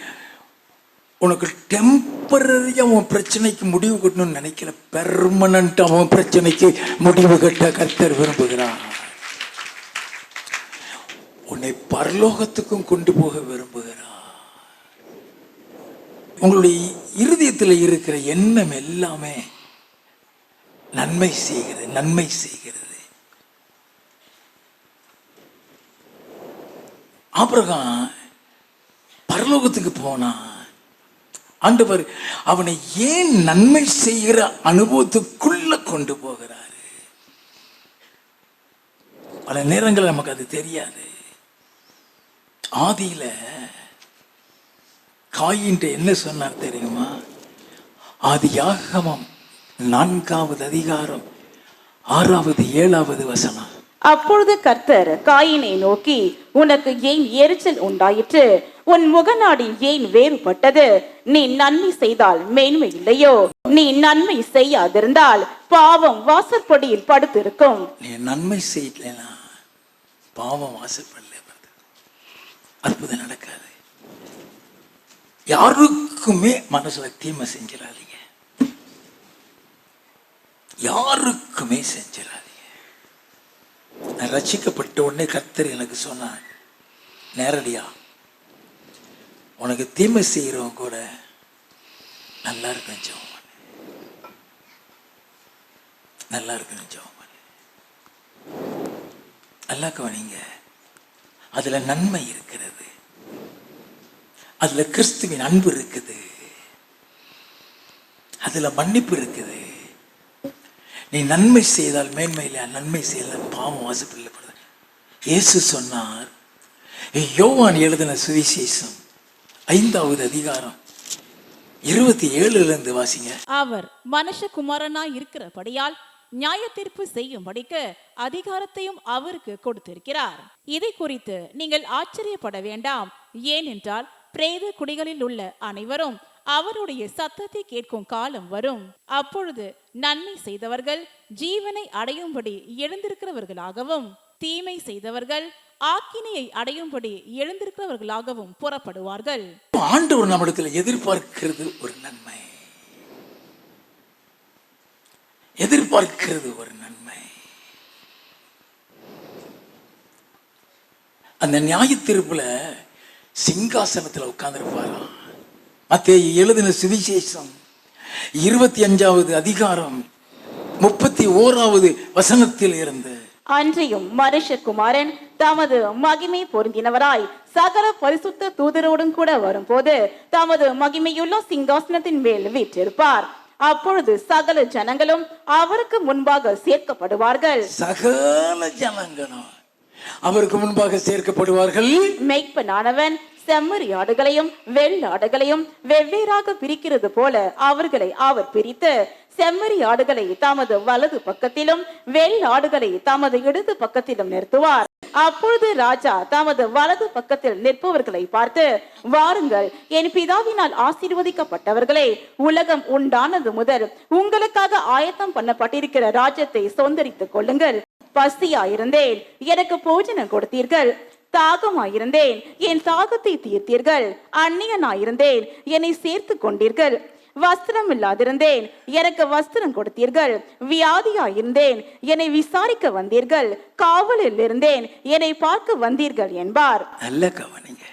A: உனக்கு டெம்பரரியா உன் பிரச்சனைக்கு முடிவு கட்டணும்னு நினைக்கல. பெர்மனன்ட் அவன் பிரச்சனைக்கு முடிவு கட்ட கர்த்தர் விரும்புகிறார். உன்னை பரலோகத்துக்கும் கொண்டு போக விரும்புகிறார். உங்களுடைய இருதயத்தில் இருக்கிற எண்ணம் எல்லாமே நன்மை செய்கிறது, நன்மை செய்கிறது. ஆபிரகாம் பரலோகத்துக்கு போனா ஆண்டவர் அவனை ஏன் நன்மை செய்கிற அனுபவத்துக்குள்ள கொண்டு போகிறாரு. பல நேரங்கள் நமக்கு அது தெரியாது. ஆதியில காயின்ட்டு என்ன சொன்னார் தெரியுமா? ஆதியாகமம் 4வது அதிகாரம் 6வது 7வது வசனம்.
B: அப்பொழுது கர்த்தர் காயினை நோக்கி, உனக்கு ஏன் எரிச்சல் உண்டாயிற்று? உன் முகநாடி ஏன் வேறுபட்டது? நீ நன்மை செய்தால் மேன்மை இல்லையோ? நீ நன்மை செய்யாதிருந்தால் பாவம் வாசற்படியில் படுத்திருக்கும்.
A: நீ நன்மை செய்யலனா பாவம் வாசற்படியில் அற்புதம் நடக்காது. யாருக்குமே மனசுல தீமை செஞ்சிடாதீங்க. யாருக்குமே செஞ்சிடாதீங்க. நான் ரட்சிக்கப்பட்ட உடனே கர்த்தர் எனக்கு சொன்னார் நேரடியா, உனக்கு தீமை செய்யறவங்க கூட நல்லா இருக்கணும் ஜெபம் பண்ணு, நல்லா இருக்கணும் ஜெபம் பண்ணு. நல்லா கவனிங்க. அதுல நன்மை இருக்கிறது. அதுல கிறிஸ்துவின் அன்பு இருக்குது. அதுல மன்னிப்பு இருக்குது. நீ நன்மை செய்தால் மேன்மை இல்லை, நன்மை செய்தால் பாவம் வாசப்படப்படுது. இயேசு சொன்னார். யோவான் எழுதின சுவிசேஷம் 5வது அதிகாரம் 27 வாசிங்க.
C: அவர் மனுஷகுமாரனாய் இருக்கிறபடியால் நியாய தீர்ப்பு செய்யும்படிக்கு அதிகாரத்தையும் அவருக்கு கொடுத்திருக்கிறார். இதை குறித்து நீங்கள் ஆச்சரியப்பட வேண்டாம். ஏனென்றால் பிரேத குடிகளில் உள்ள அனைவரும் அவருடைய சத்தத்தை கேட்கும் காலம் வரும். அப்பொழுது நன்மை செய்தவர்கள் ஜீவனை அடையும்படி எழுந்திருக்கிறவர்களாகவும், தீமை செய்தவர்கள் ஆக்கினையை அடையும்படி எழுந்திருக்கிறவர்களாகவும் புறப்படுவார்கள்.
A: ஆண்டவர் நம்மிடத்தில் எதிர்பார்க்கிறது ஒரு நன்மை, எதிர்பார்க்கிறது ஒரு நன்மை. அந்த நியாய தீர்ப்புல சிங்காசனத்தில் உட்கார்ந்திருப்பாராம். மத்தேயு எழுதின சுவிசேஷம் 25வது அதிகாரம் 31வது வசனத்தில் இருந்து,
B: அன்றியும் மனுஷகுமாரன் தமது மகிமை பொருந்தினவராய் சகல பரிசுத்த தூதரோடும் கூட வரும்போது தமது மகிமையுள்ள சிங்காசனத்தின் மேல் வீற்றிருப்பார். அப்பொழுது சகல ஜனங்களும் அவருக்கு முன்பாக சேர்க்கப்படுவார்கள்.
A: சகல ஜனங்களும் அவருக்கு முன்பாக சேர்க்கப்படுவார்கள்.
B: மெய்ப்பனானவன் செம்மறியாடுகளையும் வெள்ளாடுகளையும் வெவ்வேறாக பிரிக்கிறது போல அவர்களை அவர் பிரித்து செம்மறியாடுகளை தமது வலது பக்கத்திலும் வெள்ளாடுகளை தமது இடது பக்கத்திலும் நிறுத்துவார். அப்பொழுது ராஜா தமது வலது பக்கத்தில் நிற்பவர்களை பார்த்து, வாருங்கள் என் பிதாவினால் ஆசீர்வதிக்கப்பட்டவர்களே, உலகம் உண்டானது முதல் உங்களுக்காக ஆயத்தம் பண்ணப்பட்டிருக்கிற ராஜ்யத்தை சொந்தரித்துக் கொள்ளுங்கள். பசியாயிருந்தேன், எனக்கு போஜனம் கொடுத்தீர்கள். தாகமாயிருந்தேன், என் தாகத்தை தீர்த்தீர்கள். அந்நியனாயிருந்தேன், என்னை சேர்த்து கொண்டீர்கள். வஸ்திரம் இல்லாதிருந்தேன், எனக்கு வஸ்திரம் கொடுத்தீர்கள். வியாதியாயிருந்தேன், என்னை விசாரிக்க வந்தீர்கள். காவலில் இருந்தேன், என்னை பார்க்க வந்தீர்கள் என்பார்.
A: நல்ல கவனிங்க,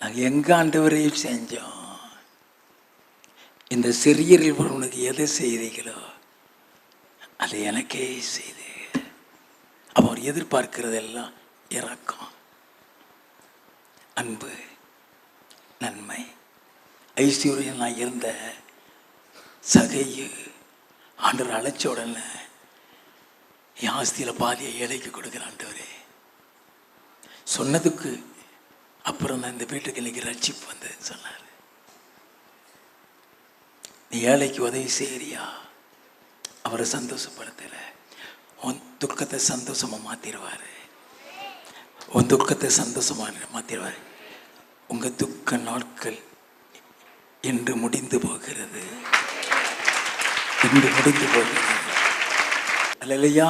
A: நாங்க எங்க ஆண்டவரையும் செஞ்சோம். இந்த சிறியரில் ஒருவனுக்கு எதை செய்தீங்களோ அதை எனக்கே செய்து. அவர் எதிர்பார்க்கிறதெல்லாம் இரக்கம், அன்பு, நன்மை, ஐஸ்வர்யம். நான் இருந்த சகையு ஆண்டவர் அழைச்ச உடனே என் ஆஸ்தியில் பாதியை ஏழைக்கு கொடுக்குற ஆண்டவரே சொன்னதுக்கு அப்புறம் தான் இந்த வீட்டுக்கு இன்னைக்கு ரட்சிப்பு வந்ததுன்னு சொன்னார். நீ ஏழைக்கு உதவி செய்யறியா, அவரை சந்தோஷப்படுத்தல, உன் துக்கத்தை சந்தோஷமா மாத்திடுவாரு. உன் துக்கத்தை சந்தோஷமா மாத்திடுவாரு. உங்க துக்க நாட்கள் என்று முடிந்து போகிறது, என்று முடிந்து போகிறது. அல்லேலூயா.